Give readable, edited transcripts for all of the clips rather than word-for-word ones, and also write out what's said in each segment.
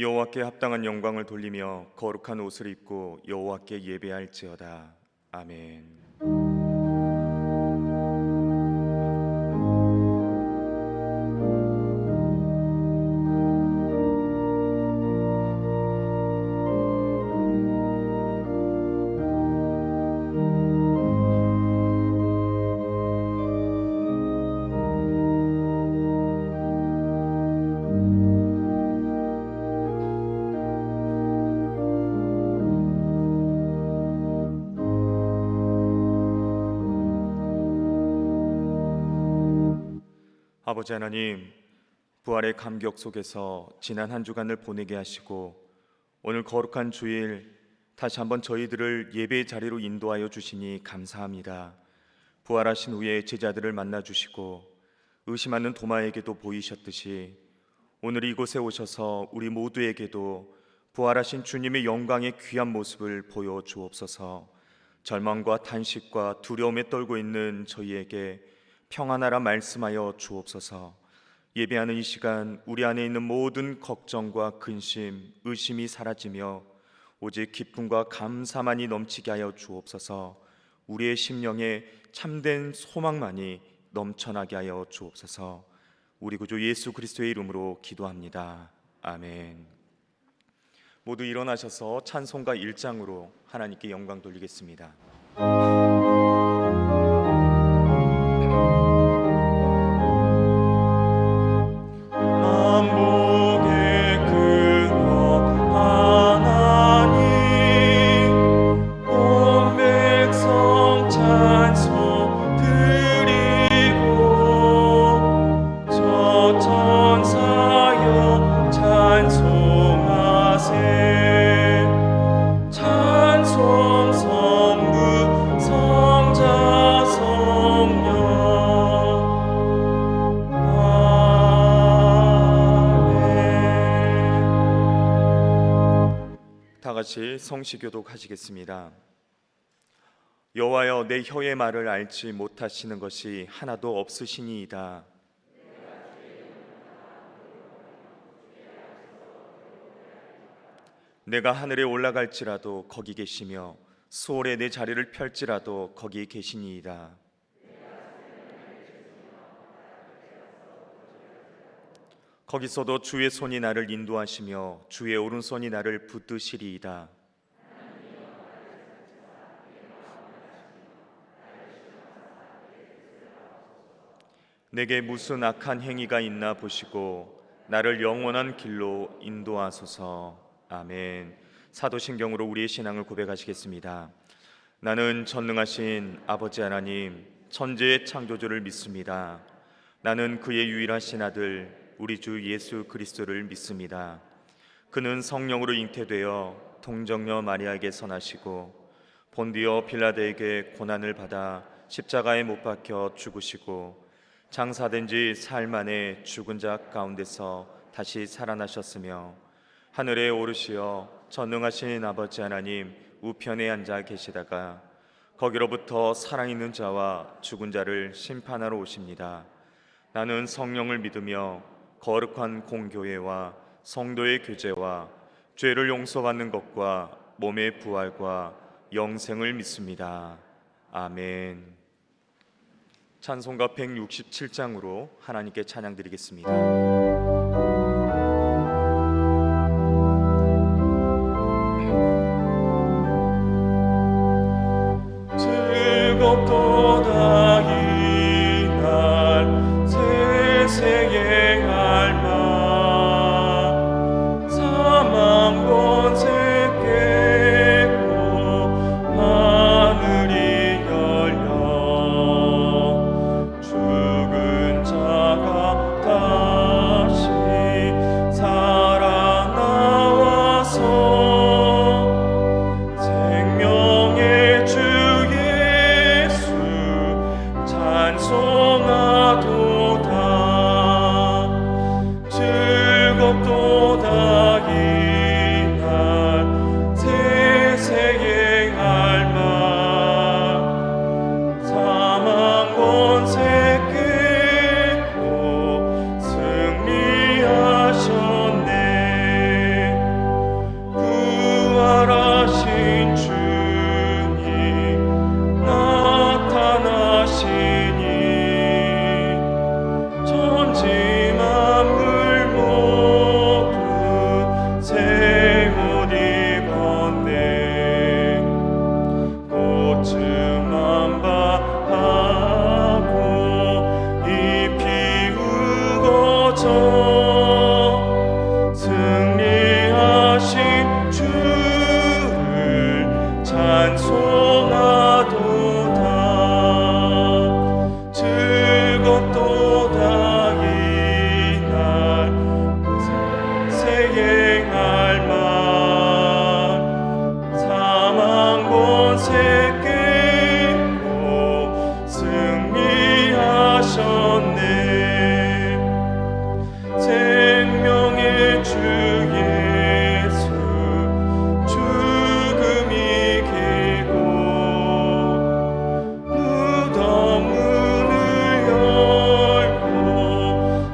여호와께 합당한 영광을 돌리며 거룩한 옷을 입고 여호와께 예배할지어다. 아멘. 아버지 하나님, 부활의 감격 속에서 지난 한 주간을 보내게 하시고 오늘 거룩한 주일 다시 한번 저희들을 예배의 자리로 인도하여 주시니 감사합니다. 부활하신 후에 제자들을 만나 주시고 의심하는 도마에게도 보이셨듯이 오늘 이곳에 오셔서 우리 모두에게도 부활하신 주님의 영광의 귀한 모습을 보여 주옵소서. 절망과 탄식과 두려움에 떨고 있는 저희에게 평안하라 말씀하여 주옵소서. 예배하는 이 시간 우리 안에 있는 모든 걱정과 근심, 의심이 사라지며 오직 기쁨과 감사만이 넘치게 하여 주옵소서. 우리의 심령에 참된 소망만이 넘쳐나게 하여 주옵소서. 우리 구주 예수 그리스도의 이름으로 기도합니다. 아멘. 모두 일어나셔서 찬송가 1장으로 하나님께 영광 돌리겠습니다. 같이 성시교독 하시겠습니다. 여호와여, 내 혀의 말을 알지 못하시는 것이 하나도 없으시니이다. 내가 하늘에 올라갈지라도 거기 계시며 수월에 내 자리를 펼지라도 거기 계시니이다. 거기서도 주의 손이 나를 인도하시며 주의 오른손이 나를 붙드시리이다. 내게 무슨 악한 행위가 있나 보시고 나를 영원한 길로 인도하소서. 아멘. 사도신경으로 우리의 신앙을 고백하시겠습니다. 나는 전능하신 아버지 하나님, 천지의 창조주를 믿습니다. 나는 그의 유일하신 아들 우리 주 예수 그리스도를 믿습니다. 그는 성령으로 잉태되어 동정녀 마리아에게 선하시고 본디오 빌라도에게 고난을 받아 십자가에 못 박혀 죽으시고 장사된 지 사흘 만에 죽은 자 가운데서 다시 살아나셨으며 하늘에 오르시어 전능하신 아버지 하나님 우편에 앉아 계시다가 거기로부터 살아있는 자와 죽은 자를 심판하러 오십니다. 나는 성령을 믿으며 거룩한 공교회와 성도의 교제와 죄를 용서받는 것과 몸의 부활과 영생을 믿습니다. 아멘. 찬송가 167장으로 하나님께 찬양 드리겠습니다. 즐겁도다 이날 세세의 알마 사망 권세 깨고 하늘이 열려 죽은 자가 다시 살아나와서 생명의 주 예수 주만 바라고 잎이 우거져 승리하신 주를 찬송하도다. 즐겁도다 이날 새행할 만 사망 권세 깨고 승리하셨네. 생명의 주 예수 죽음이 이기고 무덤 문을 열고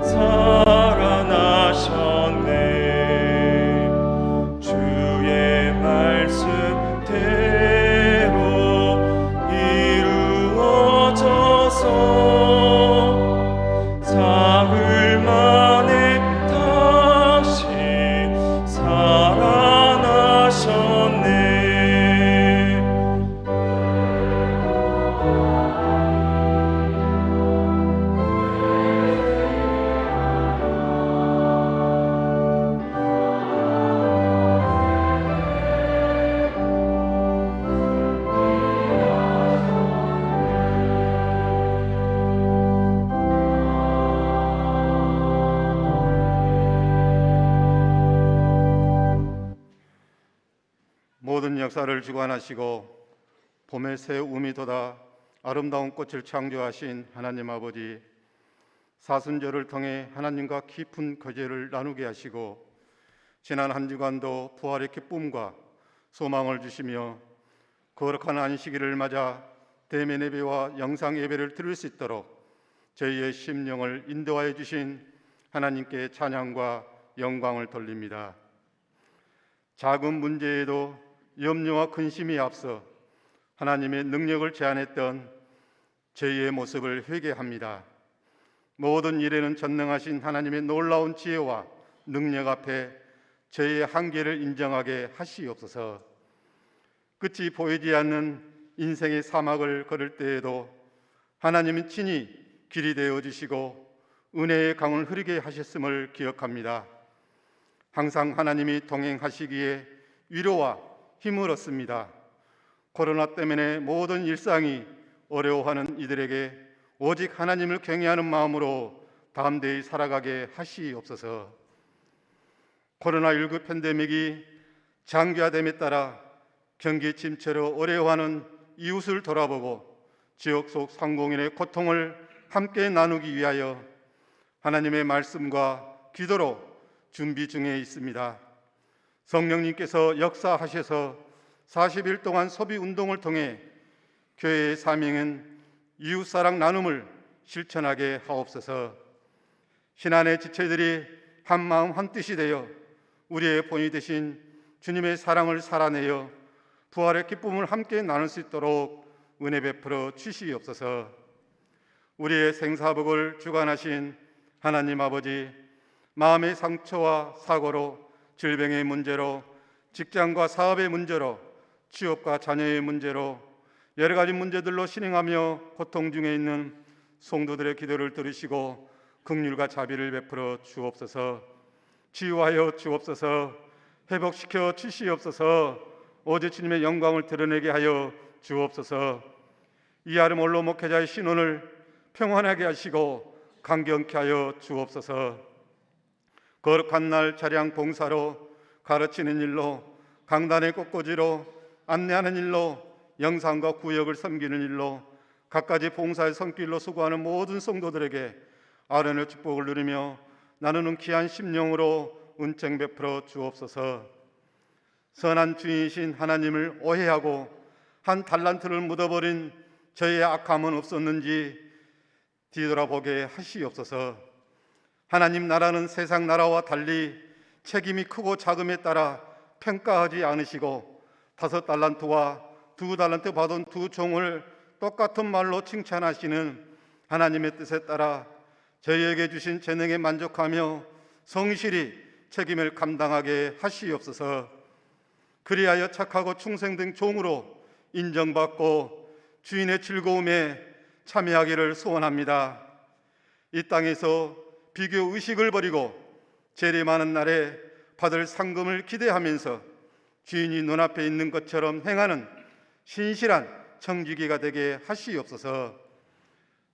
살아나셨네. 주의 말씀대로 이루어져서 사흘 만에 다시 살아나셨네. 모든 역사를 주관하시고 봄의 새 움이 돋아 아름다운 꽃을 창조하신 하나님 아버지, 사순절을 통해 하나님과 깊은 거제를 나누게 하시고 지난 한 주간도 부활의 기쁨과 소망을 주시며 거룩한 안식일을 맞아 대면 예배와 영상 예배를 드릴 수 있도록 저희의 심령을 인도하여 주신 하나님께 찬양과 영광을 돌립니다. 작은 문제에도 염려와 근심이 앞서 하나님의 능력을 제한했던 저희의 모습을 회개합니다. 모든 일에는 전능하신 하나님의 놀라운 지혜와 능력 앞에 저희의 한계를 인정하게 하시옵소서. 끝이 보이지 않는 인생의 사막을 걸을 때에도 하나님은 친히 길이 되어 주시고 은혜의 강을 흐르게 하셨음을 기억합니다. 항상 하나님이 동행하시기에 위로와 힘을 얻습니다. 코로나 때문에 모든 일상이 어려워하는 이들에게 오직 하나님을 경외하는 마음으로 담대히 살아가게 하시옵소서. 코로나19 팬데믹이 장기화됨에 따라 경기 침체로 어려워하는 이웃을 돌아보고 지역 속 상공인의 고통을 함께 나누기 위하여 하나님의 말씀과 기도로 준비 중에 있습니다. 성령님께서 역사하셔서 40일 동안 소비운동을 통해 교회의 사명은 이웃사랑 나눔을 실천하게 하옵소서. 신안의 지체들이 한마음 한뜻이 되어 우리의 본이 되신 주님의 사랑을 살아내어 부활의 기쁨을 함께 나눌 수 있도록 은혜 베풀어 주시옵소서. 우리의 생사복을 주관하신 하나님 아버지, 마음의 상처와 사고로, 질병의 문제로, 직장과 사업의 문제로, 취업과 자녀의 문제로 여러 가지 문제들로 신행하며 고통 중에 있는 성도들의 기도를 들으시고 긍휼과 자비를 베풀어 주옵소서. 치유하여 주옵소서. 회복시켜 주시옵소서. 오직 주님의 영광을 드러내게 하여 주옵소서. 이하름 원로 목회자의 신원을 평안하게 하시고 강경케 하여 주옵소서. 거룩한 날 차량 봉사로, 가르치는 일로, 강단의 꽃꽂이로, 안내하는 일로, 영상과 구역을 섬기는 일로, 갖가지 봉사의 손길로 수고하는 모든 성도들에게 아련의 축복을 누리며 나누는 귀한 심령으로 은총 베풀어 주옵소서. 선한 주인이신 하나님을 오해하고 한 달란트를 묻어버린 저희의 악함은 없었는지 뒤돌아보게 하시옵소서. 하나님 나라는 세상 나라와 달리 책임이 크고 작음에 따라 평가하지 않으시고 5달란트와 2달란트 받은 두 종을 똑같은 말로 칭찬하시는 하나님의 뜻에 따라 저희에게 주신 재능에 만족하며 성실히 책임을 감당하게 하시옵소서. 그리하여 착하고 충성된 종으로 인정받고 주인의 즐거움에 참여하기를 소원합니다. 이 땅에서 비교 의식을 버리고 재림하는 날에 받을 상금을 기대하면서 주인이 눈앞에 있는 것처럼 행하는 신실한 청지기가 되게 하시옵소서.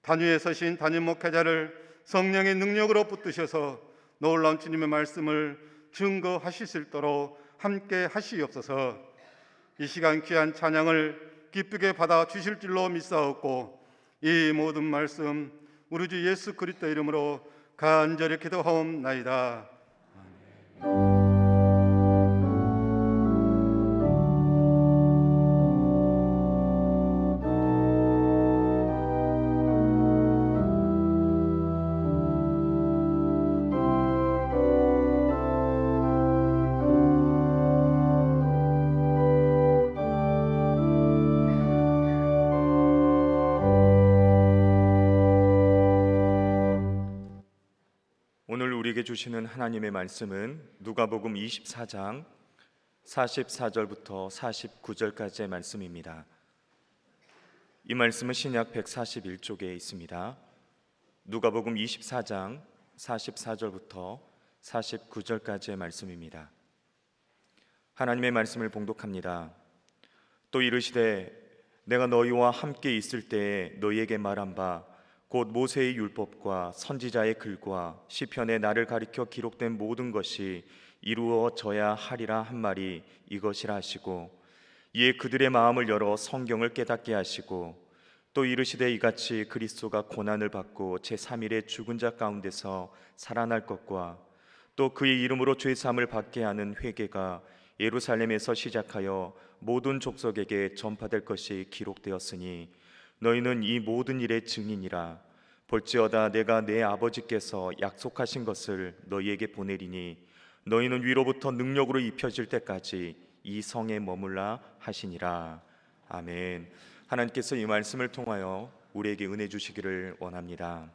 단위에 서신 담임 목회자를 성령의 능력으로 붙드셔서 놀라운 주님의 말씀을 증거하실 수 있도록 함께 하시옵소서. 이 시간 귀한 찬양을 기쁘게 받아 주실 줄로 믿사옵고 이 모든 말씀 우리 주 예수 그리스도 이름으로 간절히 기도하옵나이다. 오늘 우리에게 주시는 하나님의 말씀은 누가복음 24장 44절부터 49절까지의 말씀입니다. 이 말씀은 신약 141쪽에 있습니다. 누가복음 24장 44절부터 49절까지의 말씀입니다. 하나님의 말씀을 봉독합니다. 또 이르시되 내가 너희와 함께 있을 때에 너희에게 말한 바 곧 모세의 율법과 선지자의 글과 시편에 나를 가리켜 기록된 모든 것이 이루어져야 하리라 한 말이 이것이라 하시고 이에 그들의 마음을 열어 성경을 깨닫게 하시고 또 이르시되 이같이 그리스도가 고난을 받고 제3일에 죽은 자 가운데서 살아날 것과 또 그의 이름으로 죄 사함을 받게 하는 회개가 예루살렘에서 시작하여 모든 족속에게 전파될 것이 기록되었으니 너희는 이 모든 일의 증인이라. 볼지어다 내가 내 아버지께서 약속하신 것을 너희에게 보내리니 너희는 위로부터 능력으로 입혀질 때까지 이 성에 머물라 하시니라. 아멘. 하나님께서 이 말씀을 통하여 우리에게 은혜 주시기를 원합니다.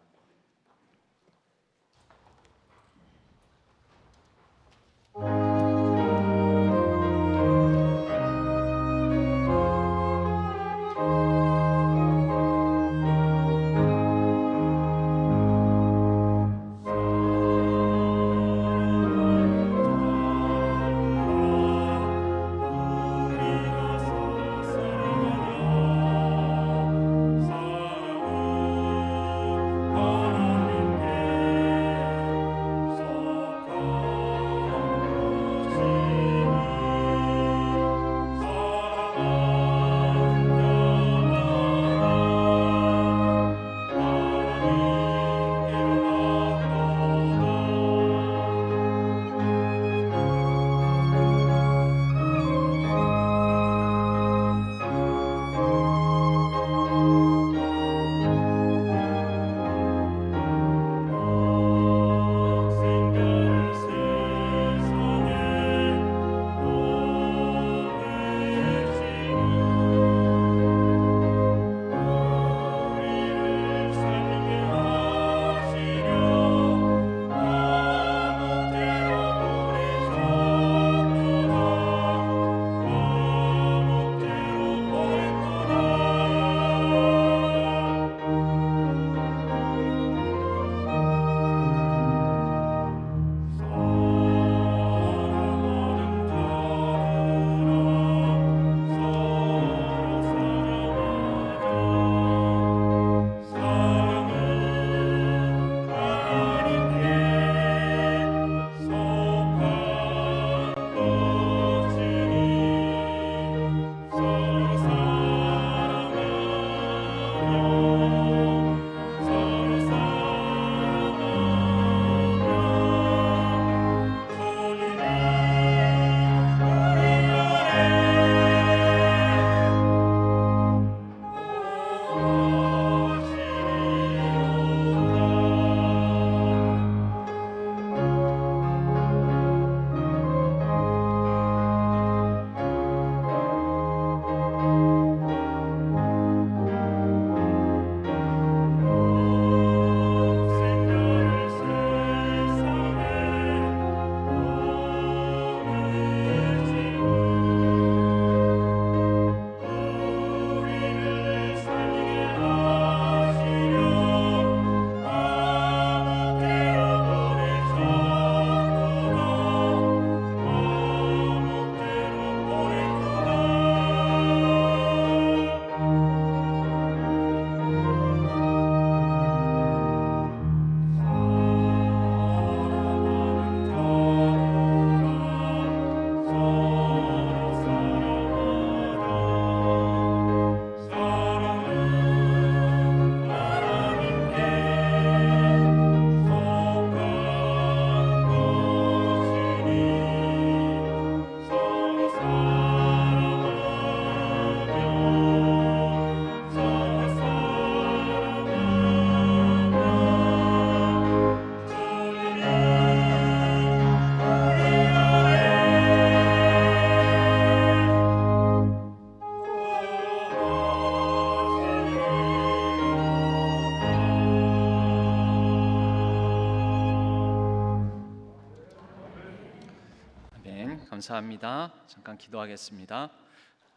감사합니다. 잠깐 기도하겠습니다.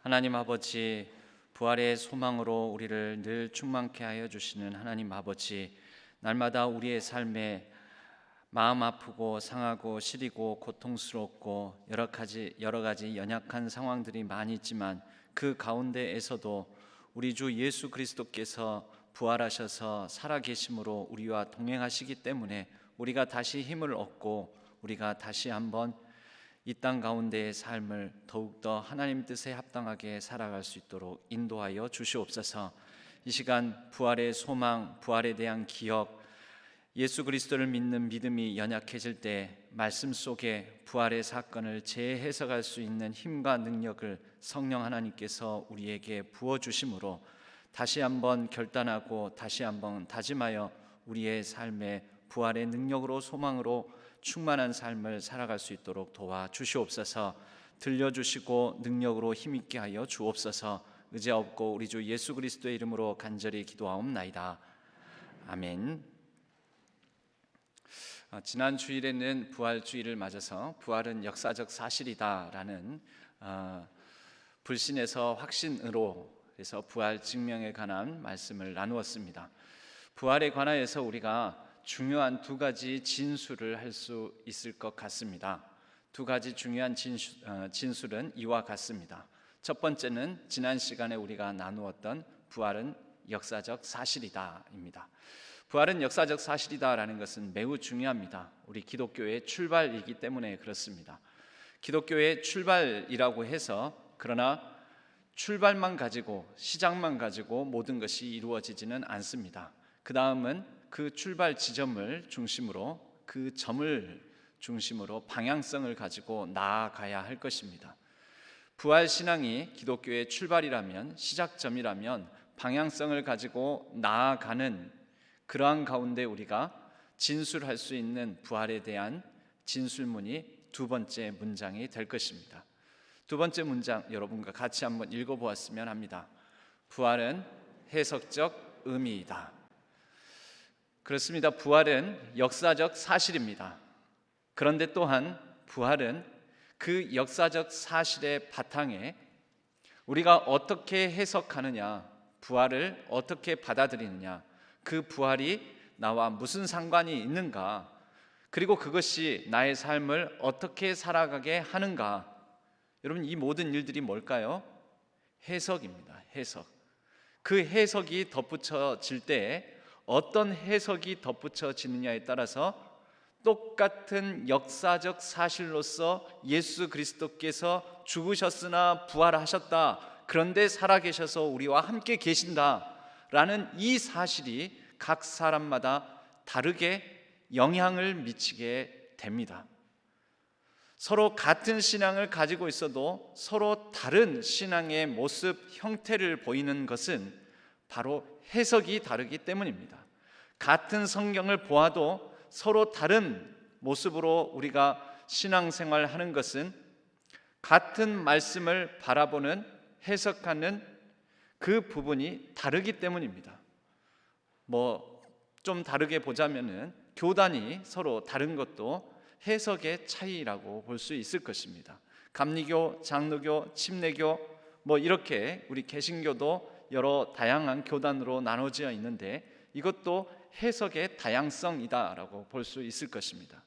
하나님 아버지, 부활의 소망으로 우리를 늘 충만케 하여 주시는 하나님 아버지, 날마다 우리의 삶에 마음 아프고 상하고 시리고 고통스럽고 여러 가지 연약한 상황들이 많이 있지만 그 가운데에서도 우리 주 예수 그리스도께서 부활하셔서 살아계심으로 우리와 동행하시기 때문에 우리가 다시 힘을 얻고 우리가 다시 한번 이 땅 가운데의 삶을 더욱더 하나님 뜻에 합당하게 살아갈 수 있도록 인도하여 주시옵소서. 이 시간 부활의 소망, 부활에 대한 기억, 예수 그리스도를 믿는 믿음이 연약해질 때 말씀 속에 부활의 사건을 재해석할 수 있는 힘과 능력을 성령 하나님께서 우리에게 부어주심으로 다시 한번 결단하고 다시 한번 다짐하여 우리의 삶에 부활의 능력으로 소망으로 충만한 삶을 살아갈 수 있도록 도와주시옵소서. 들려주시고 능력으로 힘있게 하여 주옵소서. 의지 없고 우리 주 예수 그리스도의 이름으로 간절히 기도하옵나이다. 아멘. 지난 주일에는 부활주의를 맞아서 부활은 역사적 사실이다라는 불신에서 확신으로 그래서 부활 증명에 관한 말씀을 나누었습니다. 부활에 관하여서 우리가 중요한 두 가지 진술을 할 수 있을 것 같습니다. 두 가지 중요한 진술은 이와 같습니다. 첫 번째는 지난 시간에 우리가 나누었던 부활은 역사적 사실이다입니다. 부활은 역사적 사실이다라는 것은 매우 중요합니다. 우리 기독교의 출발이기 때문에 그렇습니다. 기독교의 출발이라고 해서 그러나 출발만 가지고 시작만 가지고 모든 것이 이루어지지는 않습니다. 그 다음은 그 출발 지점을 중심으로 그 점을 중심으로 방향성을 가지고 나아가야 할 것입니다. 부활 신앙이 기독교의 출발이라면 시작점이라면 방향성을 가지고 나아가는 그러한 가운데 우리가 진술할 수 있는 부활에 대한 진술문이 두 번째 문장이 될 것입니다. 두 번째 문장 여러분과 같이 한번 읽어보았으면 합니다. 부활은 해석적 의미이다. 그렇습니다. 부활은 역사적 사실입니다. 그런데 또한 부활은 그 역사적 사실의 바탕에 우리가 어떻게 해석하느냐, 부활을 어떻게 받아들이느냐, 그 부활이 나와 무슨 상관이 있는가, 그리고 그것이 나의 삶을 어떻게 살아가게 하는가. 여러분, 이 모든 일들이 뭘까요? 해석입니다. 해석. 그 해석이 덧붙여질 때 어떤 해석이 덧붙여지느냐에 따라서 똑같은 역사적 사실로서 예수 그리스도께서 죽으셨으나 부활하셨다, 그런데 살아계셔서 우리와 함께 계신다라는 이 사실이 각 사람마다 다르게 영향을 미치게 됩니다. 서로 같은 신앙을 가지고 있어도 서로 다른 신앙의 모습, 형태를 보이는 것은 바로 해석이 다르기 때문입니다. 같은 성경을 보아도 서로 다른 모습으로 우리가 신앙생활을 하는 것은 같은 말씀을 바라보는, 해석하는 그 부분이 다르기 때문입니다. 좀 다르게 보자면은 교단이 서로 다른 것도 해석의 차이라고 볼 수 있을 것입니다. 감리교, 장로교, 침례교 이렇게 우리 개신교도 여러 다양한 교단으로 나눠져 있는데 이것도 해석의 다양성이다라고 볼 수 있을 것입니다.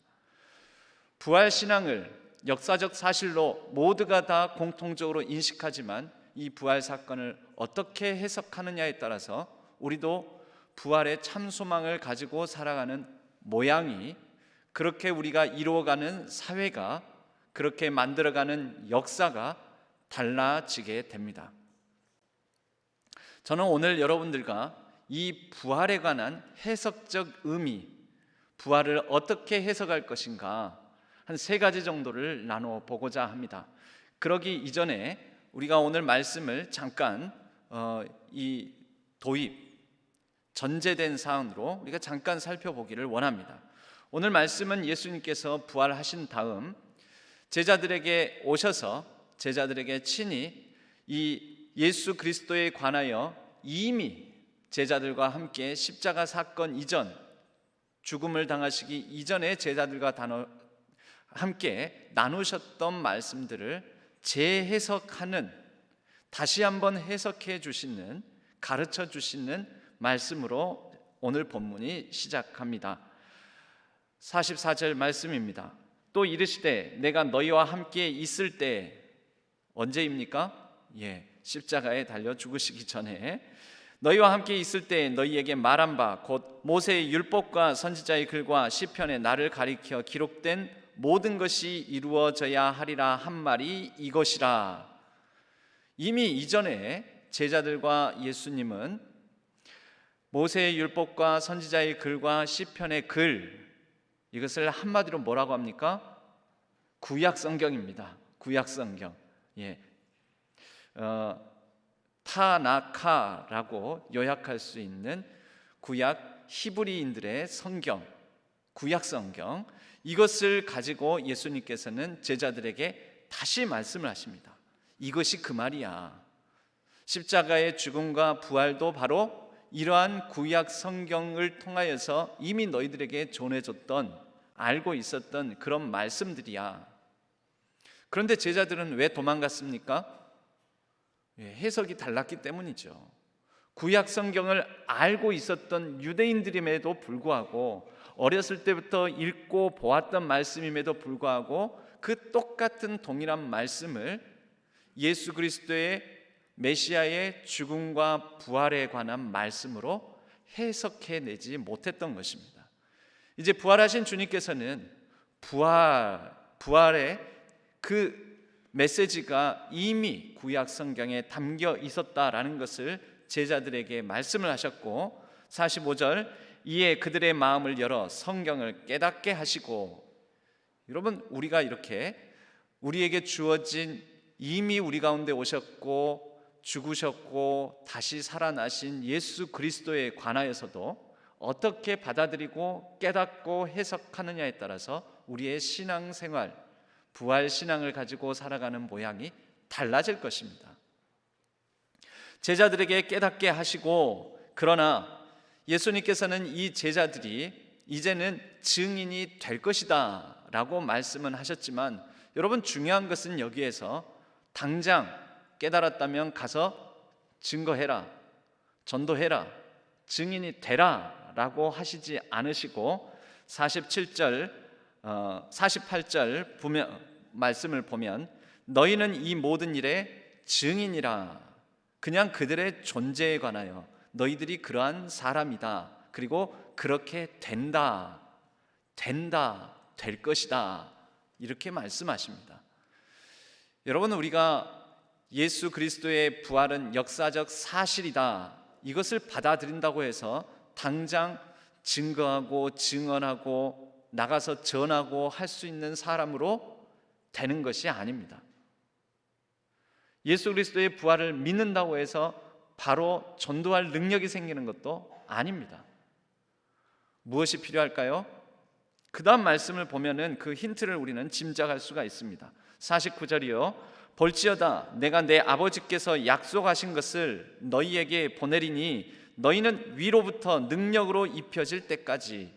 부활 신앙을 역사적 사실로 모두가 다 공통적으로 인식하지만 이 부활 사건을 어떻게 해석하느냐에 따라서 우리도 부활의 참 소망을 가지고 살아가는 모양이, 그렇게 우리가 이루어가는 사회가, 그렇게 만들어가는 역사가 달라지게 됩니다. 저는 오늘 여러분들과 이 부활에 관한 해석적 의미, 부활을 어떻게 해석할 것인가 한 세 가지 정도를 나눠 보고자 합니다. 그러기 이전에 우리가 오늘 말씀을 잠깐 이 도입, 전제된 사항으로 우리가 잠깐 살펴보기를 원합니다. 오늘 말씀은 예수님께서 부활하신 다음 제자들에게 오셔서 제자들에게 친히 이 예수 그리스도에 관하여 이미 제자들과 함께 십자가 사건 이전, 죽음을 당하시기 이전에 제자들과 함께 나누셨던 말씀들을 재해석하는, 다시 한번 해석해 주시는, 가르쳐 주시는 말씀으로 오늘 본문이 시작합니다. 44절 말씀입니다. 또 이르시되 내가 너희와 함께 있을 때, 언제입니까? 십자가에 달려 죽으시기 전에 너희와 함께 있을 때 너희에게 말한 바 곧 모세의 율법과 선지자의 글과 시편에 나를 가리켜 기록된 모든 것이 이루어져야 하리라 한 말이 이것이라. 이미 이전에 제자들과 예수님은 모세의 율법과 선지자의 글과 시편의 글, 이것을 한마디로 뭐라고 합니까? 구약 성경입니다. 구약 성경. 타나카라고 요약할 수 있는 구약 히브리인들의 성경, 구약 성경, 이것을 가지고 예수님께서는 제자들에게 다시 말씀을 하십니다. 이것이 그 말이야. 십자가의 죽음과 부활도 바로 이러한 구약 성경을 통하여서 이미 너희들에게 전해줬던, 알고 있었던 그런 말씀들이야. 그런데 제자들은 왜 도망갔습니까? 해석이 달랐기 때문이죠. 구약 성경을 알고 있었던 유대인들임에도 불구하고, 어렸을 때부터 읽고 보았던 말씀임에도 불구하고 그 똑같은 동일한 말씀을 예수 그리스도의 메시아의 죽음과 부활에 관한 말씀으로 해석해내지 못했던 것입니다. 이제 부활하신 주님께서는 부활의 그 메시지가 이미 구약 성경에 담겨 있었다라는 것을 제자들에게 말씀을 하셨고, 45절 이에 그들의 마음을 열어 성경을 깨닫게 하시고. 여러분, 우리가 이렇게 우리에게 주어진, 이미 우리 가운데 오셨고 죽으셨고 다시 살아나신 예수 그리스도에 관하여서도 어떻게 받아들이고 깨닫고 해석하느냐에 따라서 우리의 신앙생활, 부활 신앙을 가지고 살아가는 모양이 달라질 것입니다. 제자들에게 깨닫게 하시고, 그러나 예수님께서는 이 제자들이 이제는 증인이 될 것이다 라고 말씀은 하셨지만, 여러분, 중요한 것은 여기에서 당장 깨달았다면 가서 증거해라, 전도해라, 증인이 되라 라고 하시지 않으시고 48절 말씀을 보면 너희는 이 모든 일의 증인이라. 그냥 그들의 존재에 관하여 너희들이 그러한 사람이다, 그리고 그렇게 된다, 될 것이다, 이렇게 말씀하십니다. 여러분, 우리가 예수 그리스도의 부활은 역사적 사실이다, 이것을 받아들인다고 해서 당장 증거하고 증언하고 나가서 전하고 할 수 있는 사람으로 되는 것이 아닙니다. 예수 그리스도의 부활을 믿는다고 해서 바로 전도할 능력이 생기는 것도 아닙니다. 무엇이 필요할까요? 그 다음 말씀을 보면은 그 힌트를 우리는 짐작할 수가 있습니다. 49절이요. 볼지어다 내가 내 아버지께서 약속하신 것을 너희에게 보내리니 너희는 위로부터 능력으로 입혀질 때까지,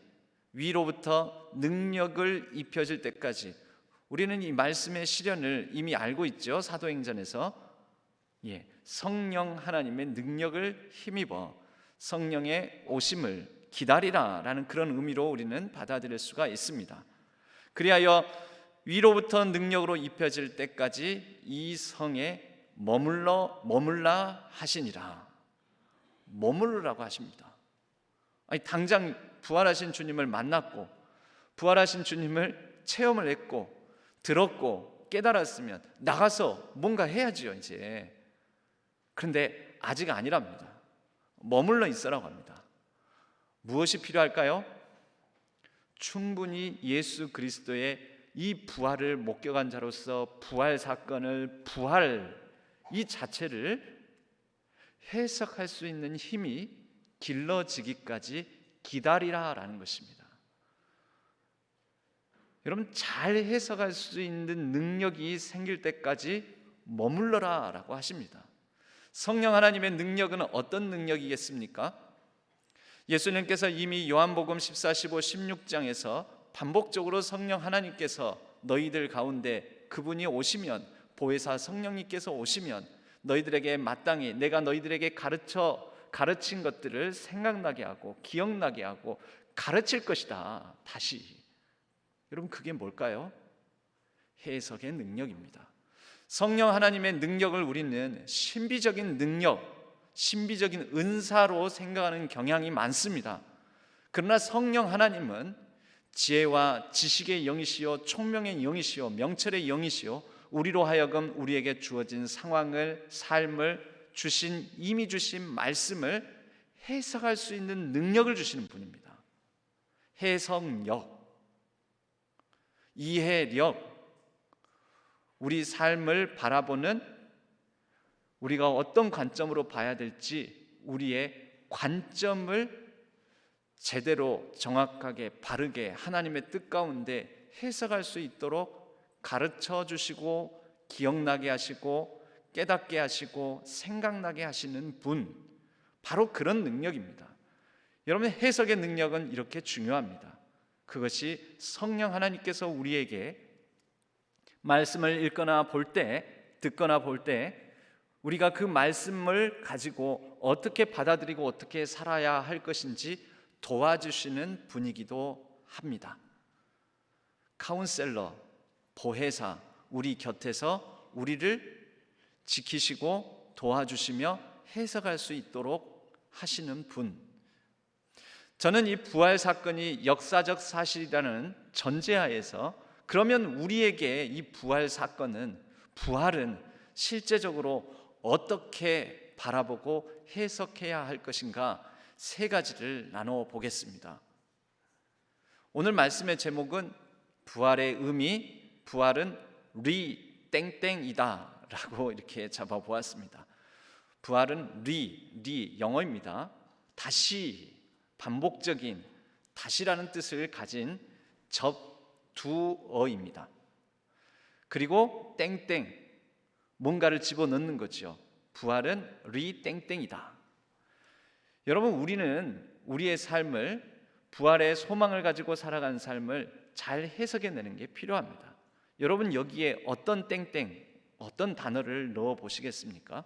위로부터 능력을 입혀질 때까지. 우리는 이 말씀의 실현을 이미 알고 있죠. 사도행전에서 성령 하나님의 능력을 힘입어 성령의 오심을 기다리라 라는 그런 의미로 우리는 받아들일 수가 있습니다. 그리하여 위로부터 능력으로 입혀질 때까지 이 성에 머물라 하시니라. 머무르라고 하십니다. 아니, 당장 부활하신 주님을 만났고 부활하신 주님을 체험을 했고 들었고 깨달았으면 나가서 뭔가 해야지요 이제. 그런데 아직 아니랍니다. 머물러 있으라고 합니다. 무엇이 필요할까요? 충분히 예수 그리스도의 이 부활을 목격한 자로서 부활 사건을, 부활 이 자체를 해석할 수 있는 힘이 길러지기까지 기다리라라는 것입니다. 여러분, 잘 해석할 수 있는 능력이 생길 때까지 머물러라라고 하십니다. 성령 하나님의 능력은 어떤 능력이겠습니까? 예수님께서 이미 요한복음 14, 15, 16장에서 반복적으로 성령 하나님께서 너희들 가운데 그분이 오시면, 보혜사 성령님께서 오시면 너희들에게 마땅히 내가 너희들에게 가르친 것들을 생각나게 하고 기억나게 하고 가르칠 것이다. 다시. 여러분, 그게 뭘까요? 해석의 능력입니다. 성령 하나님의 능력을 우리는 신비적인 능력, 신비적인 은사로 생각하는 경향이 많습니다. 그러나 성령 하나님은 지혜와 지식의 영이시요 총명의 영이시요 명철의 영이시요 우리로 하여금 우리에게 주어진 상황을, 삶을, 이미 주신 말씀을 해석할 수 있는 능력을 주시는 분입니다. 해석력, 이해력, 우리 삶을 바라보는, 우리가 어떤 관점으로 봐야 될지 우리의 관점을 제대로 정확하게 바르게 하나님의 뜻 가운데 해석할 수 있도록 가르쳐 주시고 기억나게 하시고 깨닫게 하시고 생각나게 하시는 분, 바로 그런 능력입니다. 여러분, 해석의 능력은 이렇게 중요합니다. 그것이 성령 하나님께서 우리에게 말씀을 읽거나 볼 때, 듣거나 볼 때 우리가 그 말씀을 가지고 어떻게 받아들이고 어떻게 살아야 할 것인지 도와주시는 분이기도 합니다. 카운셀러, 보혜사, 우리 곁에서 우리를 지키시고 도와주시며 해석할 수 있도록 하시는 분. 저는 이 부활 사건이 역사적 사실이라는 전제하에서, 그러면 우리에게 이 부활은 실제적으로 어떻게 바라보고 해석해야 할 것인가, 세 가지를 나눠 보겠습니다. 오늘 말씀의 제목은 부활의 의미, 부활은 땡땡이다 라고 이렇게 잡아보았습니다. 부활은 영어입니다. 다시, 반복적인, 다시라는 뜻을 가진 접두어입니다. 그리고 땡땡, 뭔가를 집어넣는 거죠. 부활은 땡땡이다. 여러분, 우리는 우리의 삶을, 부활의 소망을 가지고 살아가는 삶을 잘 해석해내는 게 필요합니다. 여러분, 여기에 어떤 땡땡, 어떤 단어를 넣어 보시겠습니까?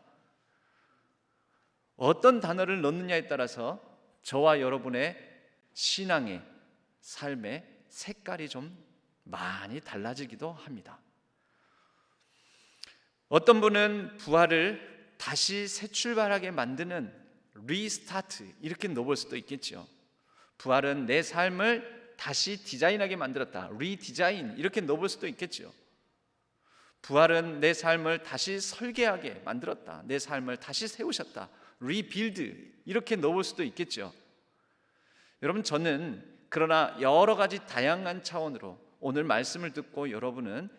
어떤 단어를 넣느냐에 따라서 저와 여러분의 신앙의 삶의 색깔이 좀 많이 달라지기도 합니다. 어떤 분은 부활을 다시 새 출발하게 만드는 리스타트, 이렇게 넣어볼 수도 있겠죠. 부활은 내 삶을 다시 디자인하게 만들었다, 리디자인, 이렇게 넣어볼 수도 있겠죠. 부활은 내 삶을 다시 설계하게 만들었다, 내 삶을 다시 세우셨다, 리빌드, 이렇게 넣어볼 수도 있겠죠. 여러분, 저는 그러나 여러 가지 다양한 차원으로 오늘 말씀을 듣고 여러분은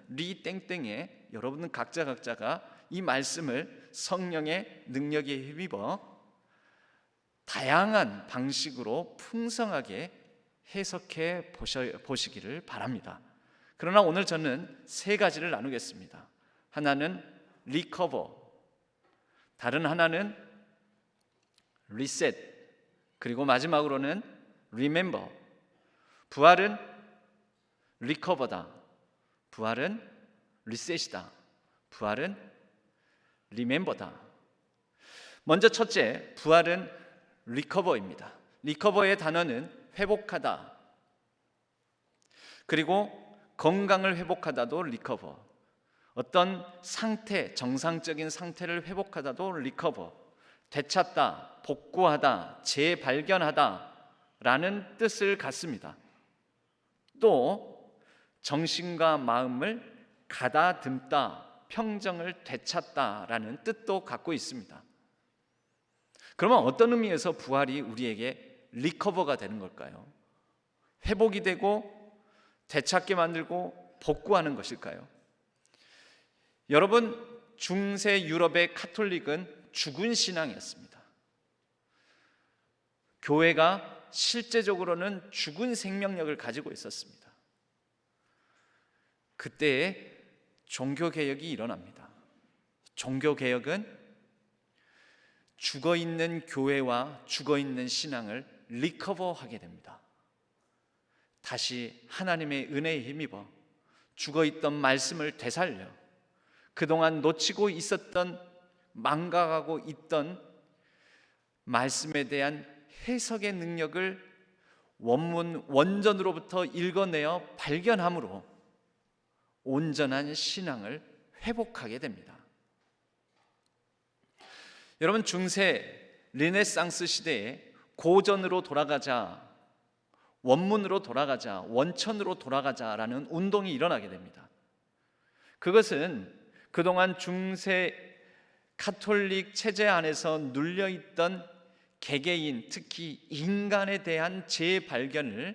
땡땡에, 여러분은 각자가 이 말씀을 성령의 능력에 힘입어 다양한 방식으로 풍성하게 해석해 보시기를 바랍니다. 그러나 오늘 저는 세 가지를 나누겠습니다. 하나는 리커버, 다른 하나는 리셋, 그리고 마지막으로는 리멤버. 부활은 리커버다, 부활은 리셋이다, 부활은 리멤버다. 먼저 첫째, 부활은 리커버입니다. 리커버의 단어는 회복하다, 그리고 건강을 회복하다도 리커버, 어떤 상태, 정상적인 상태를 회복하다도 리커버, 되찾다, 복구하다, 재발견하다 라는 뜻을 갖습니다. 또 정신과 마음을 가다듬다, 평정을 되찾다 라는 뜻도 갖고 있습니다. 그러면 어떤 의미에서 부활이 우리에게 리커버가 되는 걸까요? 회복이 되고 되찾게 만들고 복구하는 것일까요? 여러분, 중세 유럽의 카톨릭은 죽은 신앙이었습니다. 교회가 실제적으로는 죽은 생명력을 가지고 있었습니다. 그때에 종교개혁이 일어납니다. 종교개혁은 죽어있는 교회와 죽어있는 신앙을 리커버하게 됩니다. 다시 하나님의 은혜에 힘입어 죽어있던 말씀을 되살려 그동안 놓치고 있었던, 망각하고 있던 말씀에 대한 해석의 능력을 원문 원전으로부터 읽어내어 발견함으로 온전한 신앙을 회복하게 됩니다. 여러분, 중세 르네상스 시대에 고전으로 돌아가자, 원문으로 돌아가자, 원천으로 돌아가자라는 운동이 일어나게 됩니다. 그것은 그동안 중세 가톨릭 체제 안에서 눌려있던 개개인, 특히 인간에 대한 재발견을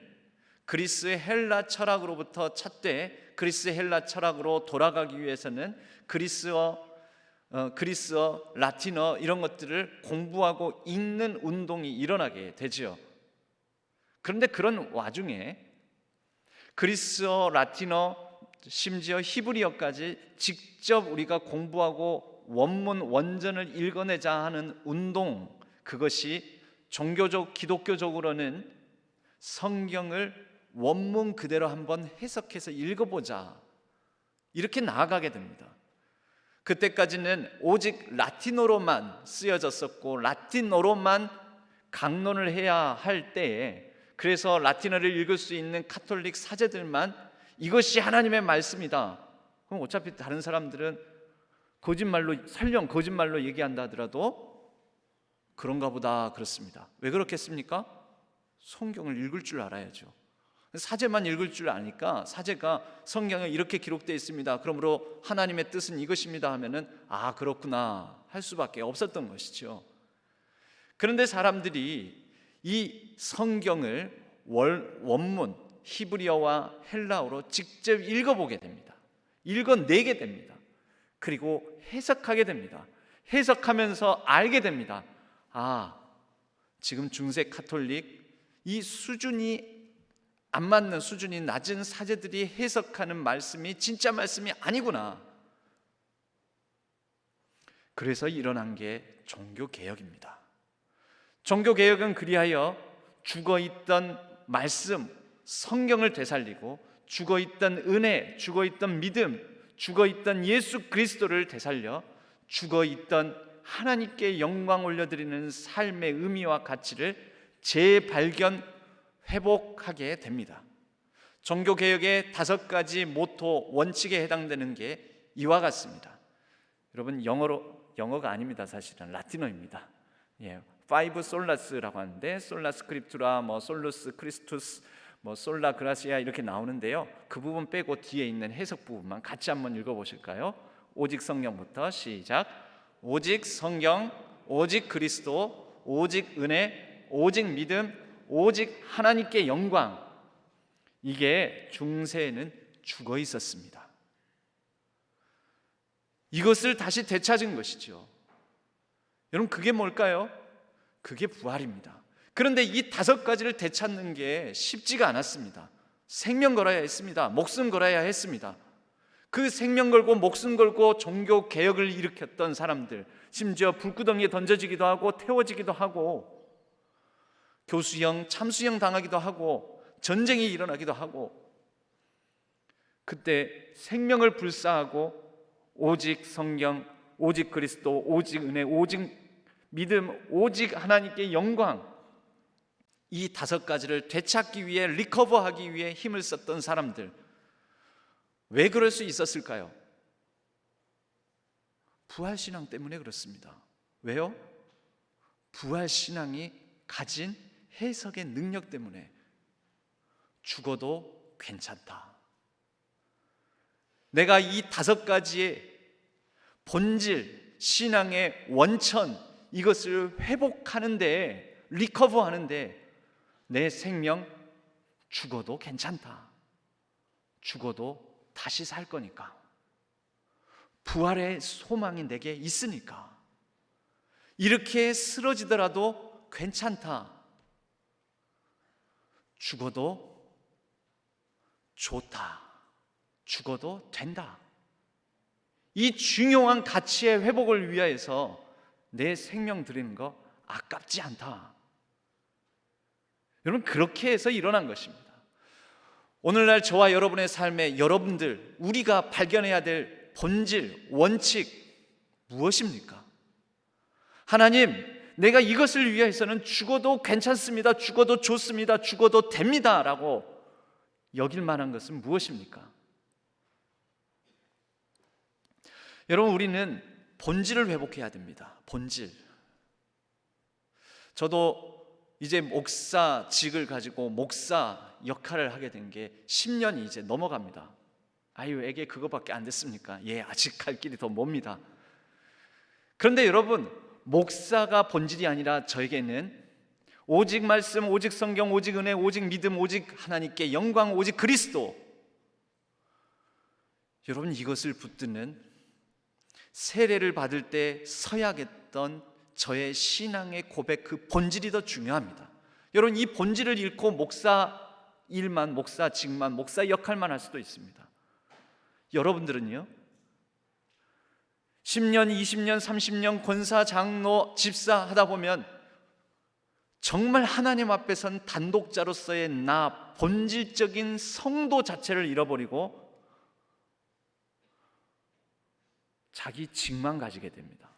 그리스 헬라 철학으로부터 찾되, 그리스 헬라 철학으로 돌아가기 위해서는 그리스어, 라틴어 이런 것들을 공부하고 읽는 운동이 일어나게 되지요. 그런데 그런 와중에 그리스어, 라틴어, 심지어 히브리어까지 직접 우리가 공부하고 원문 원전을 읽어내자 하는 운동, 그것이 종교적 기독교적으로는 성경을 원문 그대로 한번 해석해서 읽어보자, 이렇게 나아가게 됩니다. 그때까지는 오직 라틴어로만 쓰여졌었고 라틴어로만 강론을 해야 할 때에, 그래서 라틴어를 읽을 수 있는 가톨릭 사제들만 이것이 하나님의 말씀이다. 그럼 어차피 다른 사람들은 거짓말로, 설령 거짓말로 얘기한다 하더라도 그런가 보다 그렇습니다. 왜 그렇겠습니까? 성경을 읽을 줄 알아야죠. 사제만 읽을 줄 아니까 사제가 성경에 이렇게 기록되어 있습니다, 그러므로 하나님의 뜻은 이것입니다 하면은 아, 그렇구나 할 수밖에 없었던 것이죠. 그런데 사람들이 이 성경을 원문 히브리어와 헬라어로 직접 읽어보게 됩니다. 읽어내게 됩니다. 그리고 해석하게 됩니다. 해석하면서 알게 됩니다. 아, 지금 중세 가톨릭 이 수준이 안 맞는, 수준이 낮은 사제들이 해석하는 말씀이 진짜 말씀이 아니구나. 그래서 일어난 게 종교개혁입니다. 종교개혁은 그리하여 죽어있던 말씀, 성경을 되살리고 죽어있던 은혜, 죽어있던 믿음, 죽어있던 예수 그리스도를 되살려 죽어있던 하나님께 영광 올려드리는 삶의 의미와 가치를 재발견, 회복하게 됩니다. 종교개혁의 5가지 모토, 원칙에 해당되는 게 이와 같습니다. 여러분, 영어가 아닙니다. 사실은 라틴어입니다. 파이브 솔라스라고 하는데, 솔라 스크립투라, 솔루스 크리스투스, 솔라 그라시아 이렇게 나오는데요. 그 부분 빼고 뒤에 있는 해석 부분만 같이 한번 읽어보실까요? 오직 성경부터 시작. 오직 성경, 오직 그리스도, 오직 은혜, 오직 믿음, 오직 하나님께 영광. 이게 중세에는 죽어 있었습니다. 이것을 다시 되찾은 것이죠. 여러분, 그게 뭘까요? 그게 부활입니다. 그런데 이 5가지를 되찾는 게 쉽지가 않았습니다. 생명 걸어야 했습니다. 목숨 걸어야 했습니다. 그 생명 걸고 목숨 걸고 종교 개혁을 일으켰던 사람들, 심지어 불구덩이에 던져지기도 하고 태워지기도 하고 교수형, 참수형 당하기도 하고 전쟁이 일어나기도 하고, 그때 생명을 불사하고 오직 성경, 오직 그리스도, 오직 은혜, 오직 믿음, 오직 하나님께 영광, 이 5가지를 되찾기 위해, 리커버하기 위해 힘을 썼던 사람들, 왜 그럴 수 있었을까요? 부활신앙 때문에 그렇습니다. 왜요? 부활신앙이 가진 해석의 능력 때문에 죽어도 괜찮다. 내가 이 5가지의 본질, 신앙의 원천, 이것을 회복하는데, 리커버하는데 내 생명 죽어도 괜찮다. 죽어도 다시 살 거니까. 부활의 소망이 내게 있으니까. 이렇게 쓰러지더라도 괜찮다. 죽어도 좋다. 죽어도 된다. 이 중요한 가치의 회복을 위하여서 내 생명 드리는 거 아깝지 않다. 여러분, 그렇게 해서 일어난 것입니다. 오늘날 저와 여러분의 삶에 여러분들, 우리가 발견해야 될 본질, 원칙 무엇입니까? 하나님, 내가 이것을 위해서는 죽어도 괜찮습니다, 죽어도 좋습니다, 죽어도 됩니다 라고 여길 만한 것은 무엇입니까? 여러분, 우리는 본질을 회복해야 됩니다. 본질. 저도 이제 목사직을 가지고 목사 역할을 하게 된 게 10년이 이제 넘어갑니다. 아유, 애게 그거밖에 안 됐습니까? 예, 아직 갈 길이 더 멉니다. 그런데 여러분, 목사가 본질이 아니라 저에게는 오직 말씀, 오직 성경, 오직 은혜, 오직 믿음, 오직 하나님께 영광, 오직 그리스도. 여러분, 이것을 붙드는 세례를 받을 때 서약했던 저의 신앙의 고백, 그 본질이 더 중요합니다. 여러분, 이 본질을 잃고 목사 일만, 목사직만, 목사 역할만 할 수도 있습니다. 여러분들은요? 10년, 20년, 30년 권사, 장로, 집사 하다 보면 정말 하나님 앞에 선 단독자로서의 나, 본질적인 성도 자체를 잃어버리고 자기 직만 가지게 됩니다.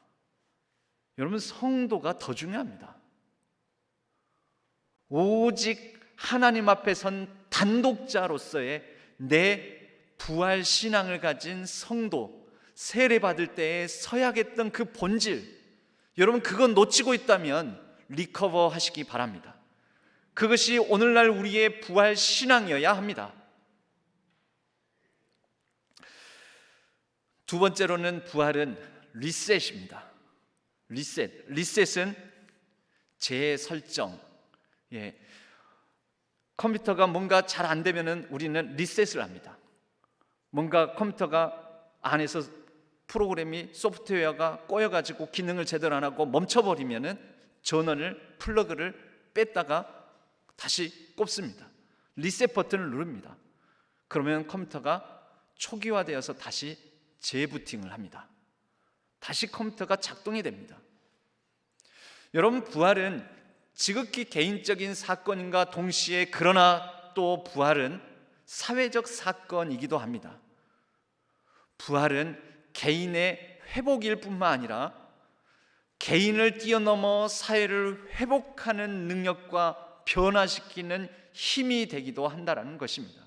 여러분, 성도가 더 중요합니다. 오직 하나님 앞에 선 단독자로서의 내 부활 신앙을 가진 성도, 세례받을 때에 서약했던 그 본질, 여러분 그거 놓치고 있다면 리커버 하시기 바랍니다. 그것이 오늘날 우리의 부활 신앙이어야 합니다. 두 번째로는 부활은 리셋입니다. 리셋은 재설정. 컴퓨터가 뭔가 잘 안 되면은 우리는 리셋을 합니다. 뭔가 컴퓨터가 안에서 프로그램이, 소프트웨어가 꼬여가지고 기능을 제대로 안 하고 멈춰버리면은 전원을, 플러그를 뺐다가 다시 꼽습니다. 리셋 버튼을 누릅니다. 그러면 컴퓨터가 초기화되어서 다시 재부팅을 합니다. 다시 컴퓨터가 작동이 됩니다. 여러분, 부활은 지극히 개인적인 사건인가 동시에, 그러나 또 부활은 사회적 사건이기도 합니다. 부활은 개인의 회복일 뿐만 아니라 개인을 뛰어넘어 사회를 회복하는 능력과 변화시키는 힘이 되기도 한다는 것입니다.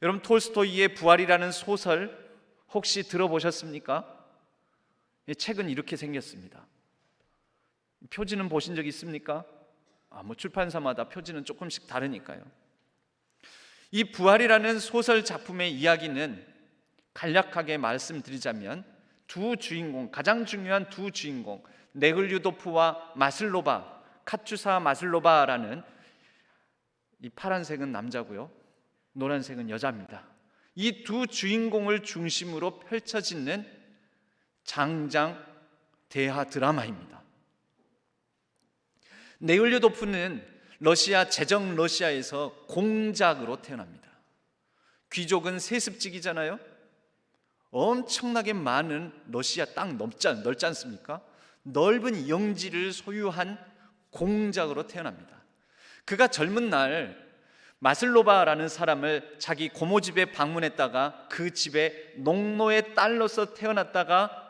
여러분, 톨스토이의 부활이라는 소설 혹시 들어보셨습니까? 이 책은 이렇게 생겼습니다. 표지는 보신 적 있습니까? 출판사마다 표지는 조금씩 다르니까요. 이 부활이라는 소설 작품의 이야기는 간략하게 말씀드리자면 두 주인공, 가장 중요한 두 주인공, 네글류도프와 마슬로바, 카투사 마슬로바라는, 이 파란색은 남자고요, 노란색은 여자입니다. 이 두 주인공을 중심으로 펼쳐지는 장장 대하 드라마입니다. 네글류도프는 러시아, 제정 러시아에서 공작으로 태어납니다. 귀족은 세습직이잖아요. 엄청나게 많은 러시아 땅 넓지 않습니까? 넓은 영지를 소유한 공작으로 태어납니다. 그가 젊은 날 마슬로바라는 사람을 자기 고모집에 방문했다가 그 집에 농노의 딸로서 태어났다가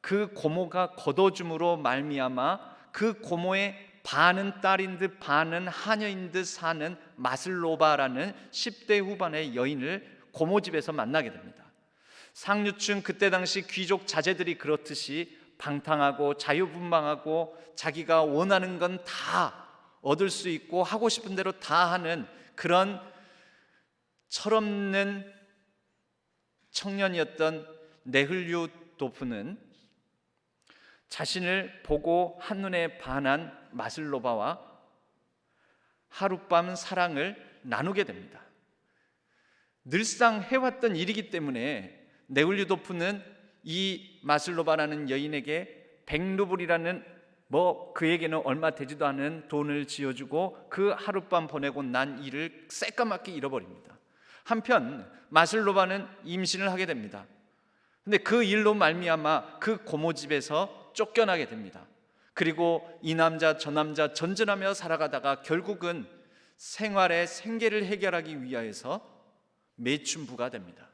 그 고모가 거둬줌으로 말미암아 그 고모의 반은 딸인 듯 반은 하녀인 듯 사는 마슬로바라는 10대 후반의 여인을 고모집에서 만나게 됩니다. 상류층, 그때 당시 귀족 자제들이 그렇듯이 방탕하고 자유분방하고 자기가 원하는 건 다 얻을 수 있고 하고 싶은 대로 다 하는 그런 철없는 청년이었던 네글류도프는 자신을 보고 한눈에 반한 마슬로바와 하룻밤 사랑을 나누게 됩니다. 늘상 해왔던 일이기 때문에 네글류도프는 이 마슬로바라는 여인에게 100루블이라는 그에게는 얼마 되지도 않은 돈을 지어주고 그 하룻밤 보내고 난 일을 새까맣게 잃어버립니다. 한편 마슬로바는 임신을 하게 됩니다. 근데 그 일로 말미암아 그 고모집에서 쫓겨나게 됩니다. 그리고 이 남자 저 남자 전전하며 살아가다가 결국은 생활의 생계를 해결하기 위하여서 매춘부가 됩니다.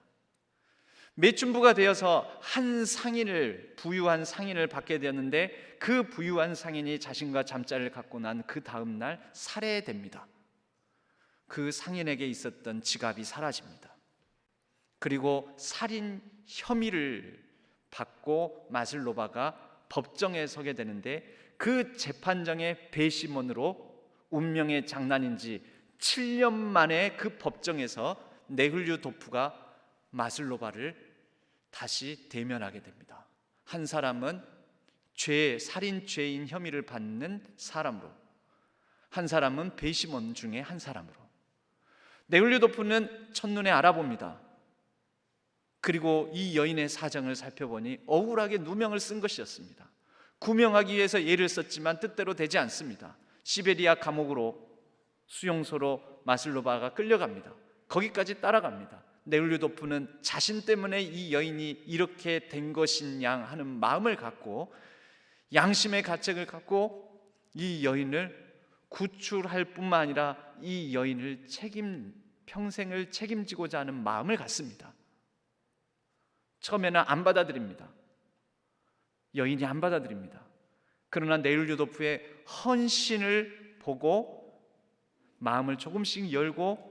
매춘부가 되어서 한 상인을, 부유한 상인을 받게 되었는데, 그 부유한 상인이 자신과 잠자리를 갖고 난 그 다음 날 살해됩니다. 그 상인에게 있었던 지갑이 사라집니다. 그리고 살인 혐의를 받고 마슬로바가 법정에 서게 되는데, 그 재판정의 배심원으로 운명의 장난인지 7년 만에 그 법정에서 네훌류도프가 마슬로바를 다시 대면하게 됩니다. 한 사람은 살인죄인 혐의를 받는 사람으로, 한 사람은 배심원 중에 한 사람으로. 네훌류도프는 첫눈에 알아봅니다. 그리고 이 여인의 사정을 살펴보니 억울하게 누명을 쓴 것이었습니다. 구명하기 위해서 예를 썼지만 뜻대로 되지 않습니다. 시베리아 감옥으로, 수용소로 마슬로바가 끌려갑니다. 거기까지 따라갑니다. 네훌류도프는 자신 때문에 이 여인이 이렇게 된 것인 양 하는 마음을 갖고, 양심의 가책을 갖고 이 여인을 구출할 뿐만 아니라 이 여인을 평생을 책임지고자 하는 마음을 갖습니다. 처음에는 안 받아들입니다. 여인이 안 받아들입니다. 그러나 네훌류도프의 헌신을 보고 마음을 조금씩 열고,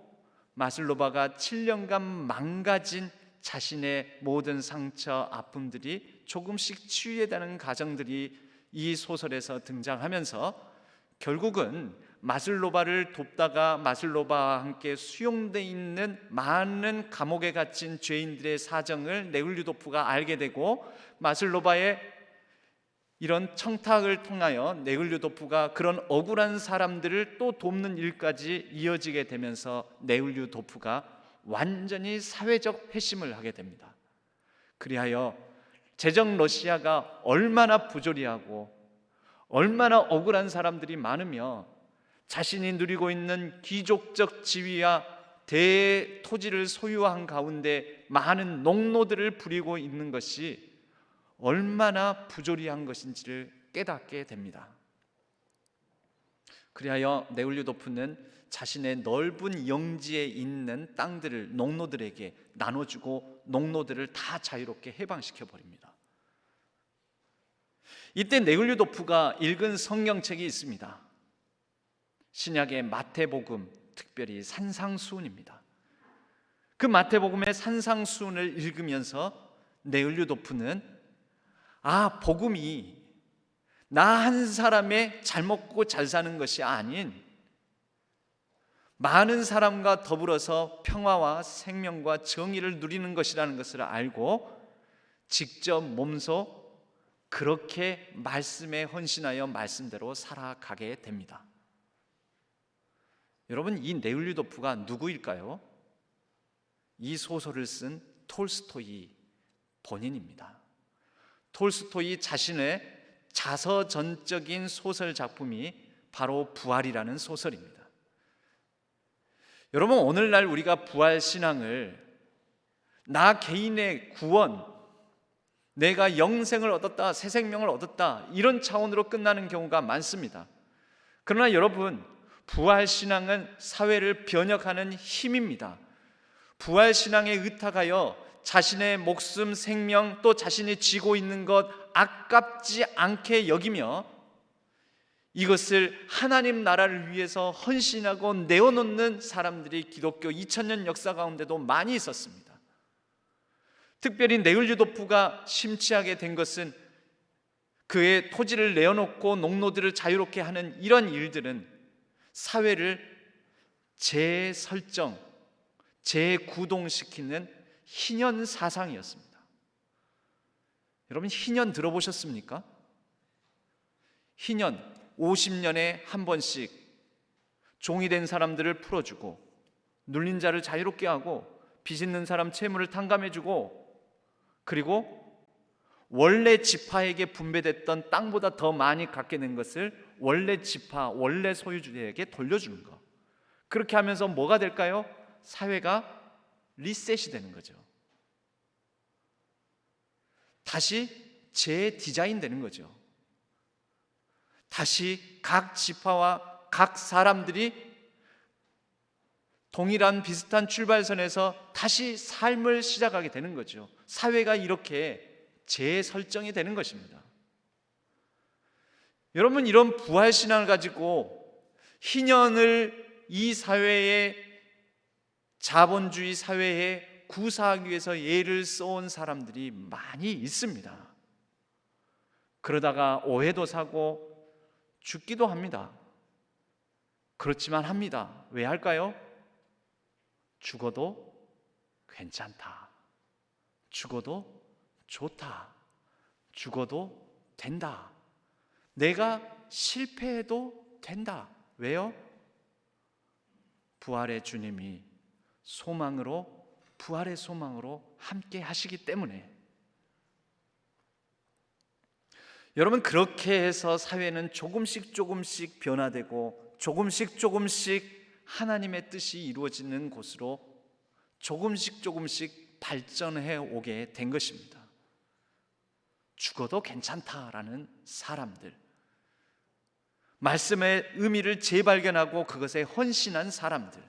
마슬로바가 7년간 망가진 자신의 모든 상처, 아픔들이 조금씩 치유되는 과정들이 이 소설에서 등장하면서, 결국은 마슬로바를 돕다가 마슬로바와 함께 수용되어 있는 많은 감옥에 갇힌 죄인들의 사정을 네훌류도프가 알게 되고, 마슬로바의 이런 청탁을 통하여 네훌류도프가 그런 억울한 사람들을 또 돕는 일까지 이어지게 되면서 네훌류도프가 완전히 사회적 회심을 하게 됩니다. 그리하여 제정 러시아가 얼마나 부조리하고 얼마나 억울한 사람들이 많으며, 자신이 누리고 있는 귀족적 지위와 대토지를 소유한 가운데 많은 농노들을 부리고 있는 것이 얼마나 부조리한 것인지를 깨닫게 됩니다. 그리하여 네훌류도프는 자신의 넓은 영지에 있는 땅들을 농노들에게 나눠주고 농노들을 다 자유롭게 해방시켜 버립니다. 이때 네훌류도프가 읽은 성경책이 있습니다. 신약의 마태복음, 특별히 산상수훈입니다. 그 마태복음의 산상수훈을 읽으면서 네훌류도프는 복음이 나 한 사람의 잘 먹고 잘 사는 것이 아닌 많은 사람과 더불어서 평화와 생명과 정의를 누리는 것이라는 것을 알고 직접 몸소 그렇게 말씀에 헌신하여 말씀대로 살아가게 됩니다. 여러분, 이 네훌류도프가 누구일까요? 이 소설을 쓴 톨스토이 본인입니다. 톨스토이 자신의 자서전적인 소설 작품이 바로 부활이라는 소설입니다. 여러분, 오늘날 우리가 부활 신앙을 나 개인의 구원, 내가 영생을 얻었다, 새 생명을 얻었다, 이런 차원으로 끝나는 경우가 많습니다. 그러나 여러분, 부활 신앙은 사회를 변혁하는 힘입니다. 부활 신앙에 의탁하여 자신의 목숨, 생명, 또 자신이 쥐고 있는 것 아깝지 않게 여기며 이것을 하나님 나라를 위해서 헌신하고 내어놓는 사람들이 기독교 2000년 역사 가운데도 많이 있었습니다. 특별히 네훌류도프가 심취하게 된 것은 그의 토지를 내어놓고 농노들을 자유롭게 하는 이런 일들은 사회를 재설정, 재구동시키는 희년 사상이었습니다. 여러분, 희년 들어보셨습니까? 희년 50년에 한 번씩 종이 된 사람들을 풀어주고, 눌린 자를 자유롭게 하고, 빚 있는 사람 채무를 탕감해주고, 그리고 원래 지파에게 분배됐던 땅보다 더 많이 갖게 된 것을 원래 지파, 원래 소유주에게 돌려주는 것. 그렇게 하면서 뭐가 될까요? 사회가 리셋이 되는 거죠. 다시 재디자인 되는 거죠. 다시 각 지파와 각 사람들이 동일한 비슷한 출발선에서 다시 삶을 시작하게 되는 거죠. 사회가 이렇게 재설정이 되는 것입니다. 여러분, 이런 부활신앙을 가지고 희년을 이 사회의 자본주의 사회에 구사하기 위해서 애를 써온 사람들이 많이 있습니다. 그러다가 오해도 사고 죽기도 합니다. 그렇지만 합니다. 왜 할까요? 죽어도 괜찮다. 죽어도 좋다. 죽어도 된다. 내가 실패해도 된다. 왜요? 부활의 주님이 부활의 소망으로 함께 하시기 때문에. 여러분, 그렇게 해서 사회는 조금씩 변화되고 조금씩 하나님의 뜻이 이루어지는 곳으로 조금씩 발전해 오게 된 것입니다. 죽어도 괜찮다라는 사람들, 말씀의 의미를 재발견하고 그것에 헌신한 사람들.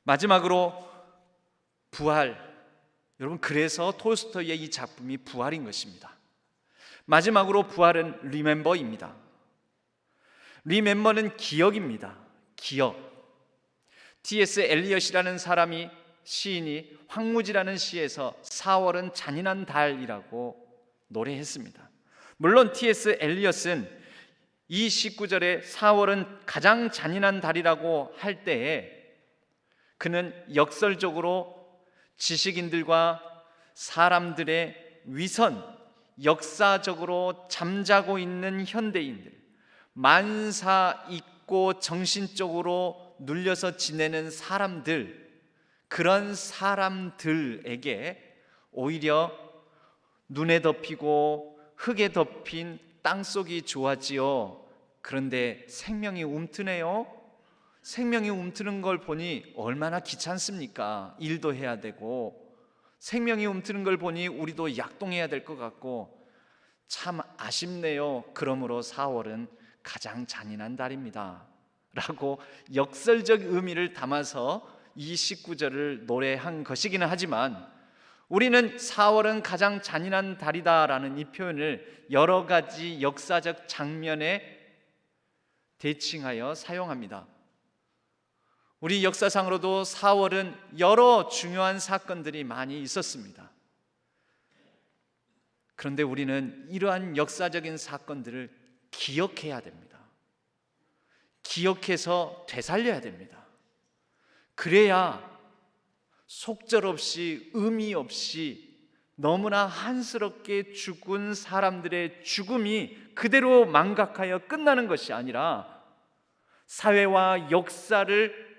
마지막으로 부활. 여러분, 그래서 톨스토이의 이 작품이 부활인 것입니다. 마지막으로 부활은 리멤버입니다. 리멤버는 기억입니다. 기억. T.S. 엘리엇이라는 시인이 황무지라는 시에서 4월은 잔인한 달이라고 노래했습니다. 물론 T.S. 엘리엇은 이 19절에 4월은 가장 잔인한 달이라고 할 때에 그는 역설적으로 지식인들과 사람들의 위선, 역사적으로 잠자고 있는 현대인들, 만사 잊고 정신적으로 눌려서 지내는 사람들, 그런 사람들에게 오히려 눈에 덮이고 흙에 덮인 땅속이 좋아지요. 그런데 생명이 움트네요. 생명이 움트는 걸 보니 얼마나 귀찮습니까? 일도 해야 되고, 생명이 움트는 걸 보니 우리도 약동해야 될 것 같고 참 아쉽네요. 그러므로 4월은 가장 잔인한 달입니다 라고 역설적 의미를 담아서 이 19절을 노래한 것이기는 하지만, 우리는 4월은 가장 잔인한 달이다라는 이 표현을 여러 가지 역사적 장면에 대칭하여 사용합니다. 우리 역사상으로도 4월은 여러 중요한 사건들이 많이 있었습니다. 그런데 우리는 이러한 역사적인 사건들을 기억해야 됩니다. 기억해서 되살려야 됩니다. 그래야 속절없이 의미 없이 너무나 한스럽게 죽은 사람들의 죽음이 그대로 망각하여 끝나는 것이 아니라 사회와 역사를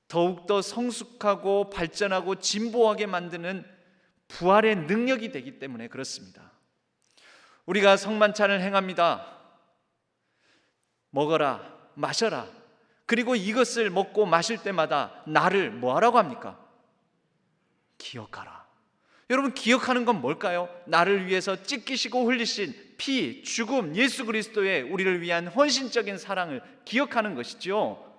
더욱더 성숙하고 발전하고 진보하게 만드는 부활의 능력이 되기 때문에 그렇습니다. 우리가 성만찬을 행합니다. 먹어라, 마셔라. 그리고 이것을 먹고 마실 때마다 나를 뭐하라고 합니까? 기억하라. 여러분, 기억하는 건 뭘까요? 나를 위해서 찢기시고 흘리신 피, 죽음, 예수 그리스도의 우리를 위한 헌신적인 사랑을 기억하는 것이죠.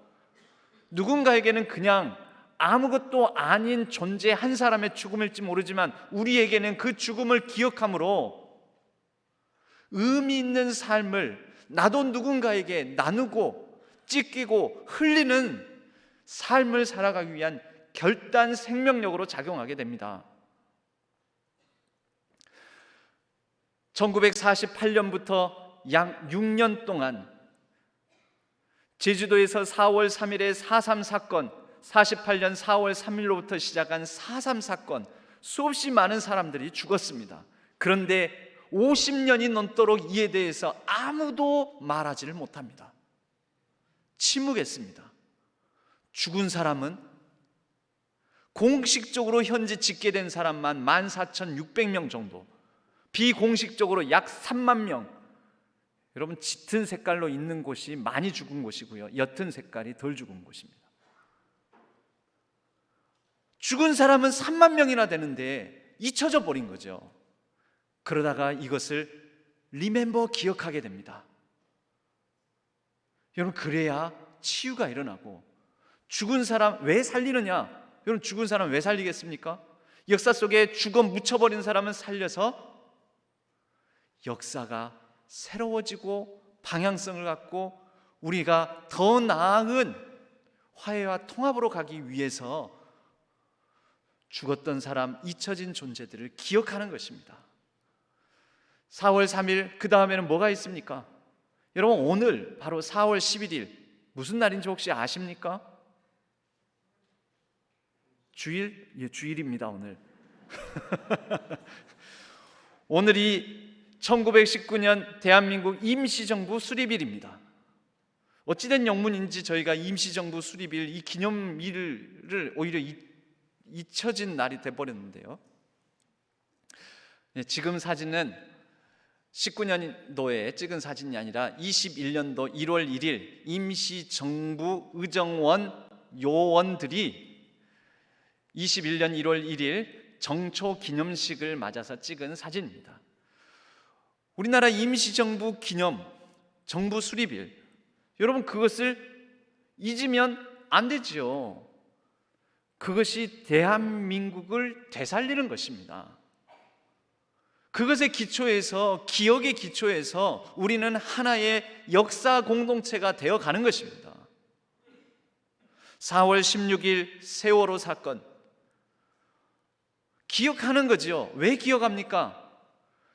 누군가에게는 그냥 아무것도 아닌 존재 한 사람의 죽음일지 모르지만 우리에게는 그 죽음을 기억함으로 의미 있는 삶을 나도 누군가에게 나누고 찢기고 흘리는 삶을 살아가기 위한 결단 생명력으로 작용하게 됩니다. 1948년부터 약 6년 동안 제주도에서 4월 3일의 4.3 사건, 48년 4월 3일로부터 시작한 4.3 사건, 수없이 많은 사람들이 죽었습니다. 그런데 50년이 넘도록 이에 대해서 아무도 말하지를 못합니다. 침묵했습니다. 죽은 사람은 공식적으로 현재 집계된 사람만 14,600명 정도, 비공식적으로 약 3만 명. 여러분, 짙은 색깔로 있는 곳이 많이 죽은 곳이고요, 옅은 색깔이 덜 죽은 곳입니다. 죽은 사람은 3만 명이나 되는데 잊혀져 버린 거죠. 그러다가 이것을 리멤버, 기억하게 됩니다. 여러분, 그래야 치유가 일어나고, 죽은 사람 왜 살리느냐? 여러분, 죽은 사람 왜 살리겠습니까? 역사 속에 죽어 묻혀버린 사람은 살려서 역사가 새로워지고 방향성을 갖고 우리가 더 나은 화해와 통합으로 가기 위해서 죽었던 사람, 잊혀진 존재들을 기억하는 것입니다. 4월 3일 그 다음에는 뭐가 있습니까? 여러분, 오늘 바로 4월 11일 무슨 날인지 혹시 아십니까? 주일? 예, 주일입니다. 오늘. 오늘이 1919년 대한민국 임시정부 수립일입니다. 어찌된 영문인지 저희가 임시정부 수립일, 이 기념일을 오히려 잊혀진 날이 돼버렸는데요. 지금 사진은 19년도에 찍은 사진이 아니라 21년도 1월 1일 임시정부 의정원 요원들이 21년 1월 1일 정초 기념식을 맞아서 찍은 사진입니다. 우리나라 임시정부 기념, 정부 수립일, 여러분, 그것을 잊으면 안 되지요. 그것이 대한민국을 되살리는 것입니다. 그것의 기초에서, 기억의 기초에서 우리는 하나의 역사 공동체가 되어 가는 것입니다. 4월 16일 세월호 사건, 기억하는 거지요. 왜 기억합니까?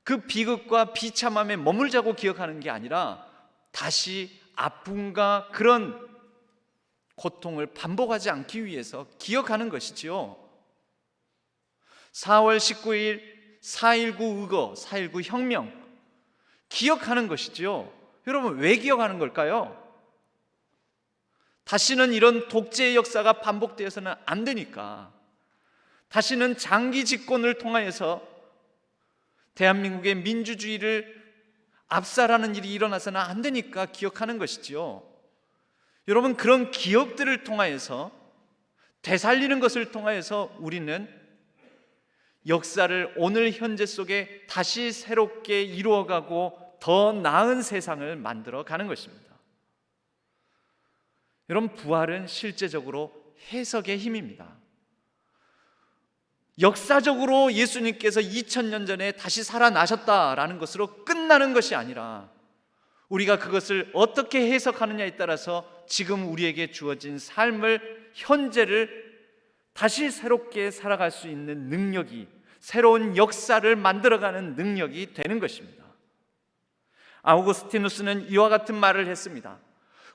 그 비극과 비참함에 머물자고 기억하는 게 아니라 다시 아픔과 그런 고통을 반복하지 않기 위해서 기억하는 것이지요. 4월 19일 4.19 의거, 4.19 혁명, 기억하는 것이지요. 여러분, 왜 기억하는 걸까요? 다시는 이런 독재의 역사가 반복되어서는 안 되니까, 다시는 장기 집권을 통하여서 대한민국의 민주주의를 압살하는 일이 일어나서는 안 되니까 기억하는 것이지요. 여러분, 그런 기억들을 통하여서, 되살리는 것을 통하여서 우리는 역사를 오늘 현재 속에 다시 새롭게 이루어가고 더 나은 세상을 만들어 가는 것입니다. 여러분, 부활은 실제적으로 해석의 힘입니다. 역사적으로 예수님께서 2000년 전에 다시 살아나셨다라는 것으로 끝나는 것이 아니라 우리가 그것을 어떻게 해석하느냐에 따라서 지금 우리에게 주어진 삶을, 현재를 다시 새롭게 살아갈 수 있는 능력이, 새로운 역사를 만들어가는 능력이 되는 것입니다. 아우구스티누스는 이와 같은 말을 했습니다.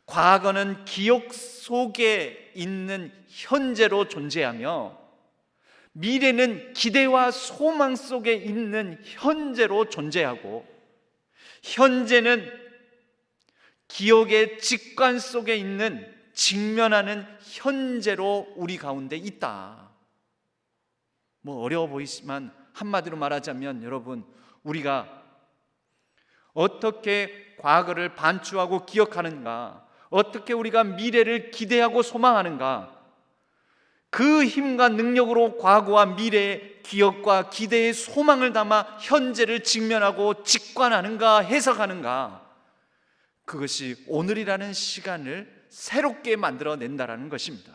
과거는 기억 속에 있는 현재로 존재하며 미래는 기대와 소망 속에 있는 현재로 존재하고, 현재는 기억의 직관 속에 있는, 직면하는 현재로 우리 가운데 있다. 뭐 어려워 보이지만 한마디로 말하자면, 여러분, 우리가 어떻게 과거를 반추하고 기억하는가, 어떻게 우리가 미래를 기대하고 소망하는가, 그 힘과 능력으로 과거와 미래의 기억과 기대의 소망을 담아 현재를 직면하고 직관하는가, 해석하는가, 그것이 오늘이라는 시간을 새롭게 만들어낸다라는 것입니다.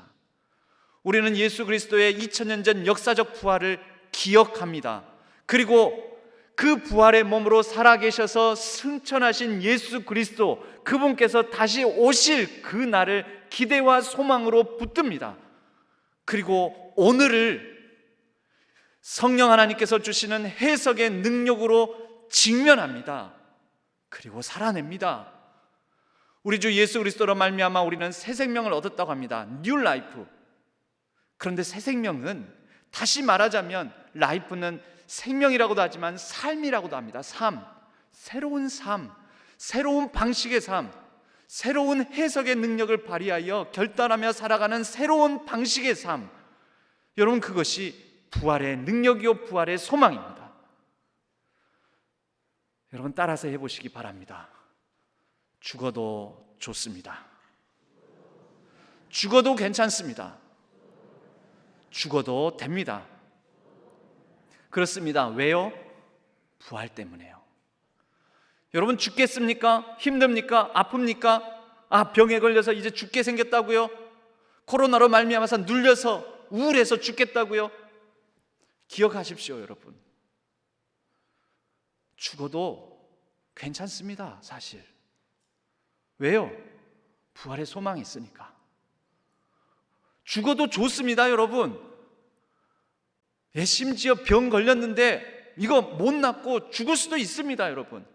우리는 예수 그리스도의 2000년 전 역사적 부활을 기억합니다. 그리고 그 부활의 몸으로 살아계셔서 승천하신 예수 그리스도, 그분께서 다시 오실 그 날을 기대와 소망으로 붙듭니다. 그리고 오늘을 성령 하나님께서 주시는 해석의 능력으로 직면합니다. 그리고 살아냅니다. 우리 주 예수 그리스도로 말미암아 우리는 새 생명을 얻었다고 합니다. 뉴 라이프. 그런데 새 생명은, 다시 말하자면 라이프는 생명이라고도 하지만 삶이라고도 합니다. 삶, 새로운 삶, 새로운 방식의 삶, 새로운 해석의 능력을 발휘하여 결단하며 살아가는 새로운 방식의 삶, 여러분, 그것이 부활의 능력이요 부활의 소망입니다. 여러분, 따라서 해보시기 바랍니다. 죽어도 좋습니다. 죽어도 괜찮습니다. 죽어도 됩니다. 그렇습니다. 왜요? 부활 때문에요. 여러분, 죽겠습니까? 힘듭니까? 아픕니까? 병에 걸려서 이제 죽게 생겼다고요? 코로나로 말미암아서 눌려서 우울해서 죽겠다고요? 기억하십시오, 여러분. 죽어도 괜찮습니다, 사실. 왜요? 부활의 소망이 있으니까. 죽어도 좋습니다, 여러분. 심지어 병 걸렸는데 이거 못 낫고 죽을 수도 있습니다, 여러분.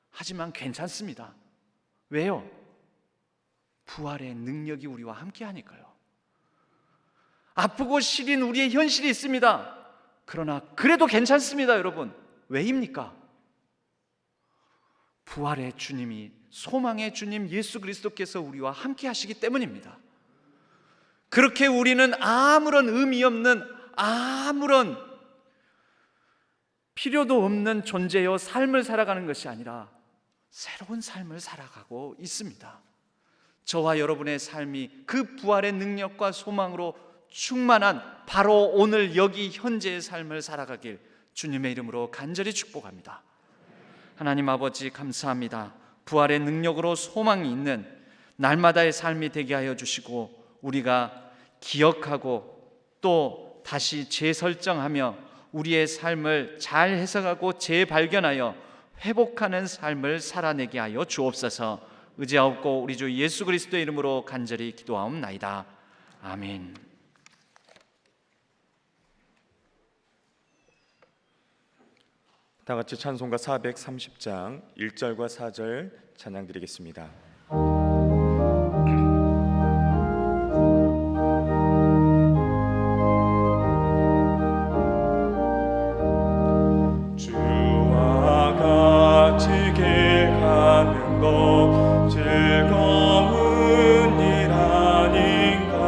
하지만 괜찮습니다. 왜요? 부활의 능력이 우리와 함께 하니까요. 아프고 시린 우리의 현실이 있습니다. 그러나 그래도 괜찮습니다, 여러분. 왜입니까? 부활의 주님이, 소망의 주님 예수 그리스도께서 우리와 함께 하시기 때문입니다. 그렇게 우리는 아무런 의미 없는, 아무런 필요도 없는 존재요 삶을 살아가는 것이 아니라 새로운 삶을 살아가고 있습니다. 저와 여러분의 삶이 그 부활의 능력과 소망으로 충만한 바로 오늘 여기 현재의 삶을 살아가길 주님의 이름으로 간절히 축복합니다. 하나님 아버지, 감사합니다. 부활의 능력으로 소망이 있는 날마다의 삶이 되게 하여 주시고, 우리가 기억하고 또 다시 재설정하며 우리의 삶을 잘 해석하고 재발견하여 회복하는 삶을 살아내게 하여 주옵소서. 의지하옵고 우리 주 예수 그리스도의 이름으로 간절히 기도하옵나이다. 아멘. 다 같이 찬송가 430장 1절과 4절 찬양 드리겠습니다. 주와 같이 길 가는 것 즐거운 일 아닌가.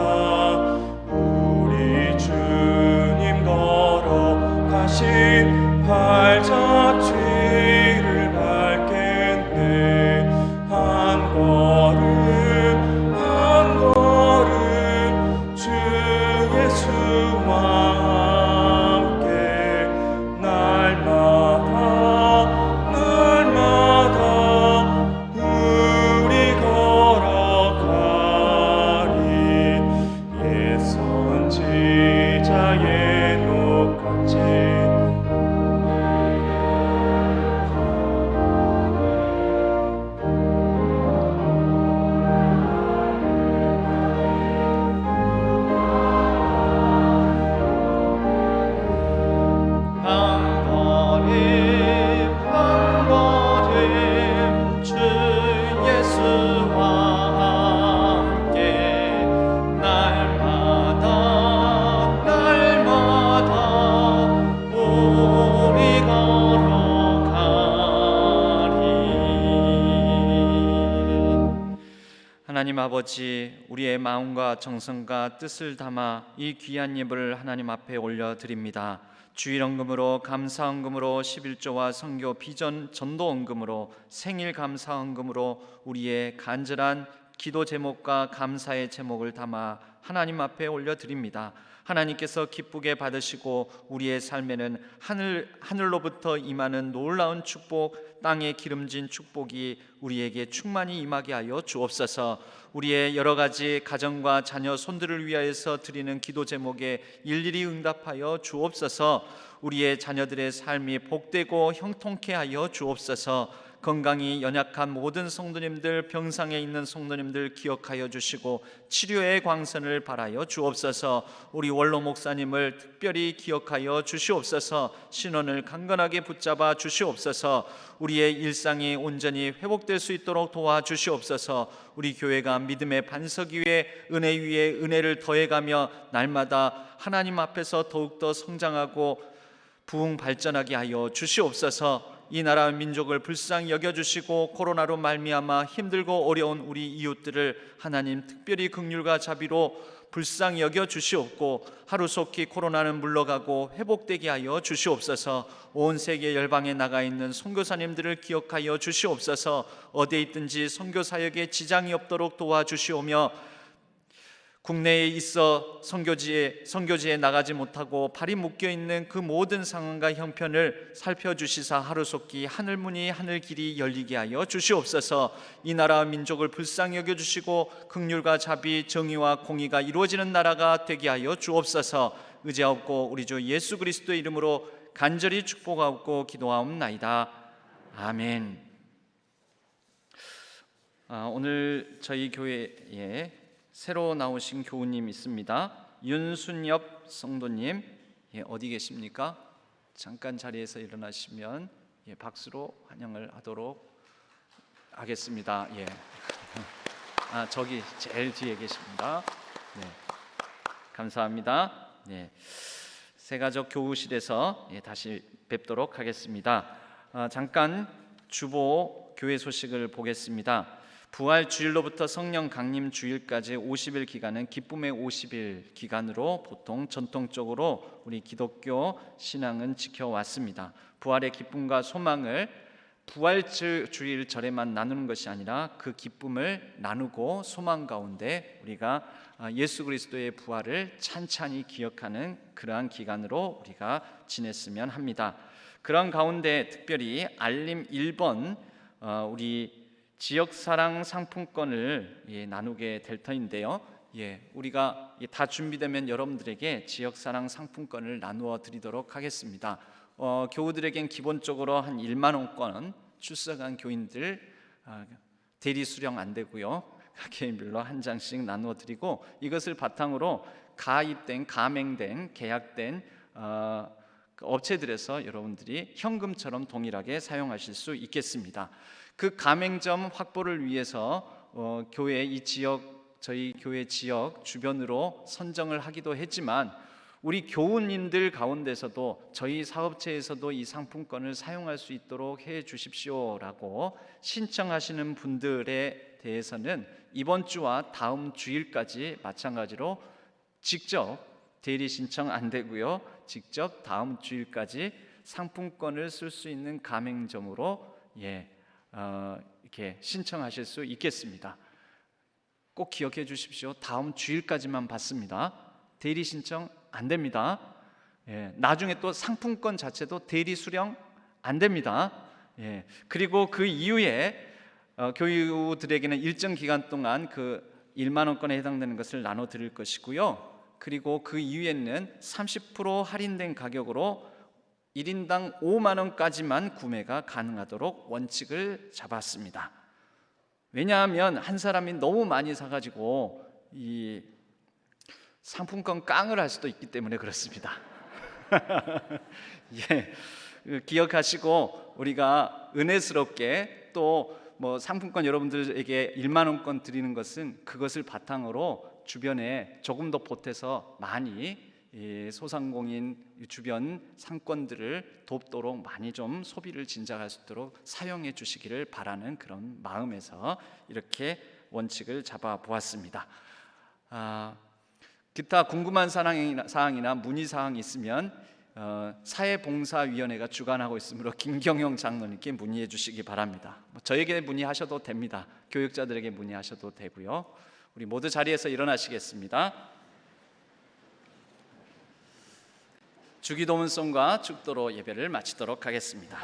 우리 주님 걸어가신 발자취를 밟겠네. 한 걸음 한 걸음 주 예수와 함께 날마다 우리 걸어가리. 옛 선지자의 녹같이 하나님 아버지, 우리의 마음과 정성과 뜻을 담아 이 귀한 예물을 하나님 앞에 올려드립니다. 주일헌금으로, 감사헌금으로, 11조와 선교 비전 전도헌금으로, 생일 감사헌금으로 우리의 간절한 기도 제목과 감사의 제목을 담아 하나님 앞에 올려드립니다. 하나님께서 기쁘게 받으시고 우리의 삶에는 하늘로부터 임하는 놀라운 축복, 땅에 기름진 축복이 우리에게 충만히 임하게 하여 주옵소서. 우리의 여러 가지 가정과 자녀 손들을 위하여서 드리는 기도 제목에 일일이 응답하여 주옵소서. 우리의 자녀들의 삶이 복되고 형통케 하여 주옵소서. 건강이 연약한 모든 성도님들, 병상에 있는 성도님들 기억하여 주시고 치료의 광선을 바라여 주옵소서. 우리 원로 목사님을 특별히 기억하여 주시옵소서. 신원을 강건하게 붙잡아 주시옵소서. 우리의 일상이 온전히 회복될 수 있도록 도와주시옵소서. 우리 교회가 믿음의 반석 위에 은혜 위에 은혜를 더해가며 날마다 하나님 앞에서 더욱더 성장하고 부흥 발전하게 하여 주시옵소서. 이 나라 민족을 불쌍히 여겨주시고 코로나로 말미암아 힘들고 어려운 우리 이웃들을 하나님 특별히 긍휼과 자비로 불쌍히 여겨주시옵고 하루속히 코로나는 물러가고 회복되게 하여 주시옵소서. 온 세계 열방에 나가 있는 선교사님들을 기억하여 주시옵소서. 어디에 있든지 선교 사역에 지장이 없도록 도와주시오며 국내에 있어 선교지에 나가지 못하고 발이 묶여 있는 그 모든 상황과 형편을 살펴주시사 하루속히 하늘문이 하늘 길이 열리게 하여 주시옵소서. 이 나라와 민족을 불쌍히 여겨 주시고 긍휼과 자비, 정의와 공의가 이루어지는 나라가 되게 하여 주옵소서. 의지하옵고 우리 주 예수 그리스도의 이름으로 간절히 축복하옵고 기도하옵나이다. 아멘. 오늘 저희 교회에 새로 나오신 교우님 있습니다. 윤순엽 성도님, 어디 계십니까? 잠깐 자리에서 일어나시면 박수로 환영을 하도록 하겠습니다. 저기 제일 뒤에 계십니다. 네, 감사합니다. 새가족 교우실에서 다시 뵙도록 하겠습니다. 잠깐 주보 교회 소식을 보겠습니다. 부활 주일로부터 성령 강림 주일까지 50일 기간은 기쁨의 50일 기간으로 보통 전통적으로 우리 기독교 신앙은 지켜왔습니다. 부활의 기쁨과 소망을 부활 주일 절에만 나누는 것이 아니라 그 기쁨을 나누고 소망 가운데 우리가 예수 그리스도의 부활을 찬찬히 기억하는 그러한 기간으로 우리가 지냈으면 합니다. 그런 가운데 특별히 알림 1번 우리 지역사랑 상품권을 나누게 될 터인데요. 우리가 다 준비되면 여러분들에게 지역사랑 상품권을 나누어 드리도록 하겠습니다. 교우들에겐 기본적으로 한 1만 원권 출석한 교인들 대리 수령 안 되고요. 개인별로 한 장씩 나누어 드리고 이것을 바탕으로 가입된, 가맹된, 계약된 업체들에서 여러분들이 현금처럼 동일하게 사용하실 수 있겠습니다. 그 가맹점 확보를 위해서 교회 이 지역, 저희 교회 지역 주변으로 선정을 하기도 했지만 우리 교우님들 가운데서도 저희 사업체에서도 이 상품권을 사용할 수 있도록 해 주십시오라고 신청하시는 분들에 대해서는 이번 주와 다음 주일까지 마찬가지로 직접 대리 신청 안 되고요. 직접 다음 주일까지 상품권을 쓸 수 있는 가맹점으로 이렇게 신청하실 수 있겠습니다. 꼭 기억해 주십시오. 다음 주일까지만 받습니다. 대리 신청 안 됩니다. 나중에 또 상품권 자체도 대리 수령 안 됩니다. 그리고 그 이후에 교우들에게는 일정 기간 동안 그 1만 원권에 해당되는 것을 나눠 드릴 것이고요. 그리고 그 이후에는 30% 할인된 가격으로 1인당 5만 원까지만 구매가 가능하도록 원칙을 잡았습니다. 왜냐하면 한 사람이 너무 많이 사가지고 이 상품권 깡을 할 수도 있기 때문에 그렇습니다. 기억하시고 우리가 은혜스럽게 또 상품권 여러분들에게 1만 원권 드리는 것은 그것을 바탕으로 주변에 조금 더 보태서 많이 소상공인 주변 상권들을 돕도록 많이 좀 소비를 진작할 수 있도록 사용해 주시기를 바라는 그런 마음에서 이렇게 원칙을 잡아 보았습니다. 기타 궁금한 사항이나 문의 사항이 있으면 사회봉사위원회가 주관하고 있으므로 김경영 장로님께 문의해 주시기 바랍니다. 저에게 문의하셔도 됩니다. 교육자들에게 문의하셔도 되고요. 우리 모두 자리에서 일어나시겠습니다. 주기도문송과 축도로 예배를 마치도록 하겠습니다.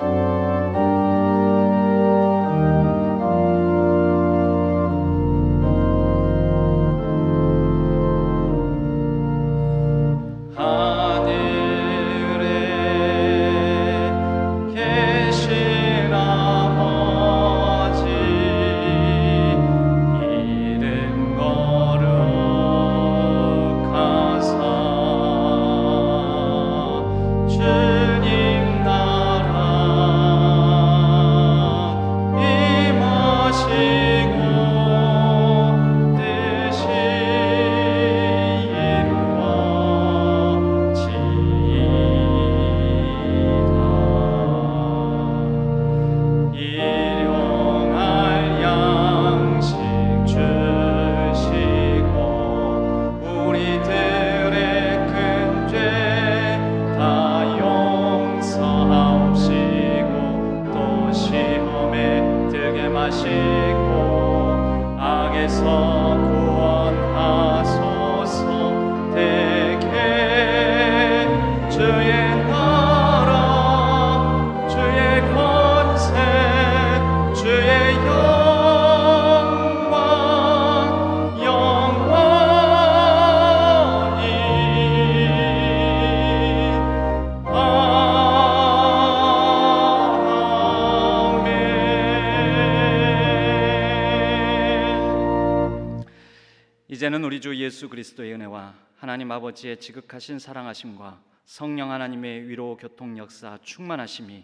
마시고 악에서 구원하소서. 이제는 우리 주 예수 그리스도의 은혜와 하나님 아버지의 지극하신 사랑하심과 성령 하나님의 위로 교통 역사 충만하심이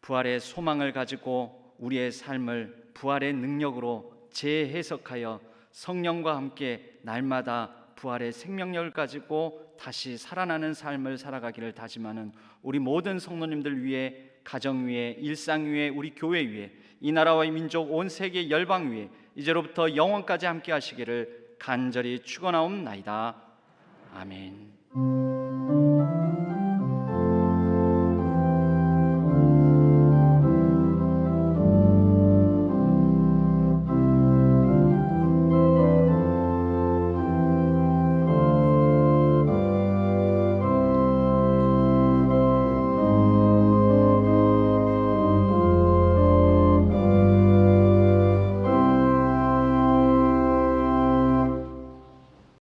부활의 소망을 가지고 우리의 삶을 부활의 능력으로 재해석하여 성령과 함께 날마다 부활의 생명력을 가지고 다시 살아나는 삶을 살아가기를 다짐하는 우리 모든 성도님들 위해, 가정 위에, 일상 위에, 우리 교회 위에, 이 나라와 이 민족 온 세계 열방 위에 이제로부터 영원까지 함께 하시기를 간절히 축원하옵나이다. 아멘.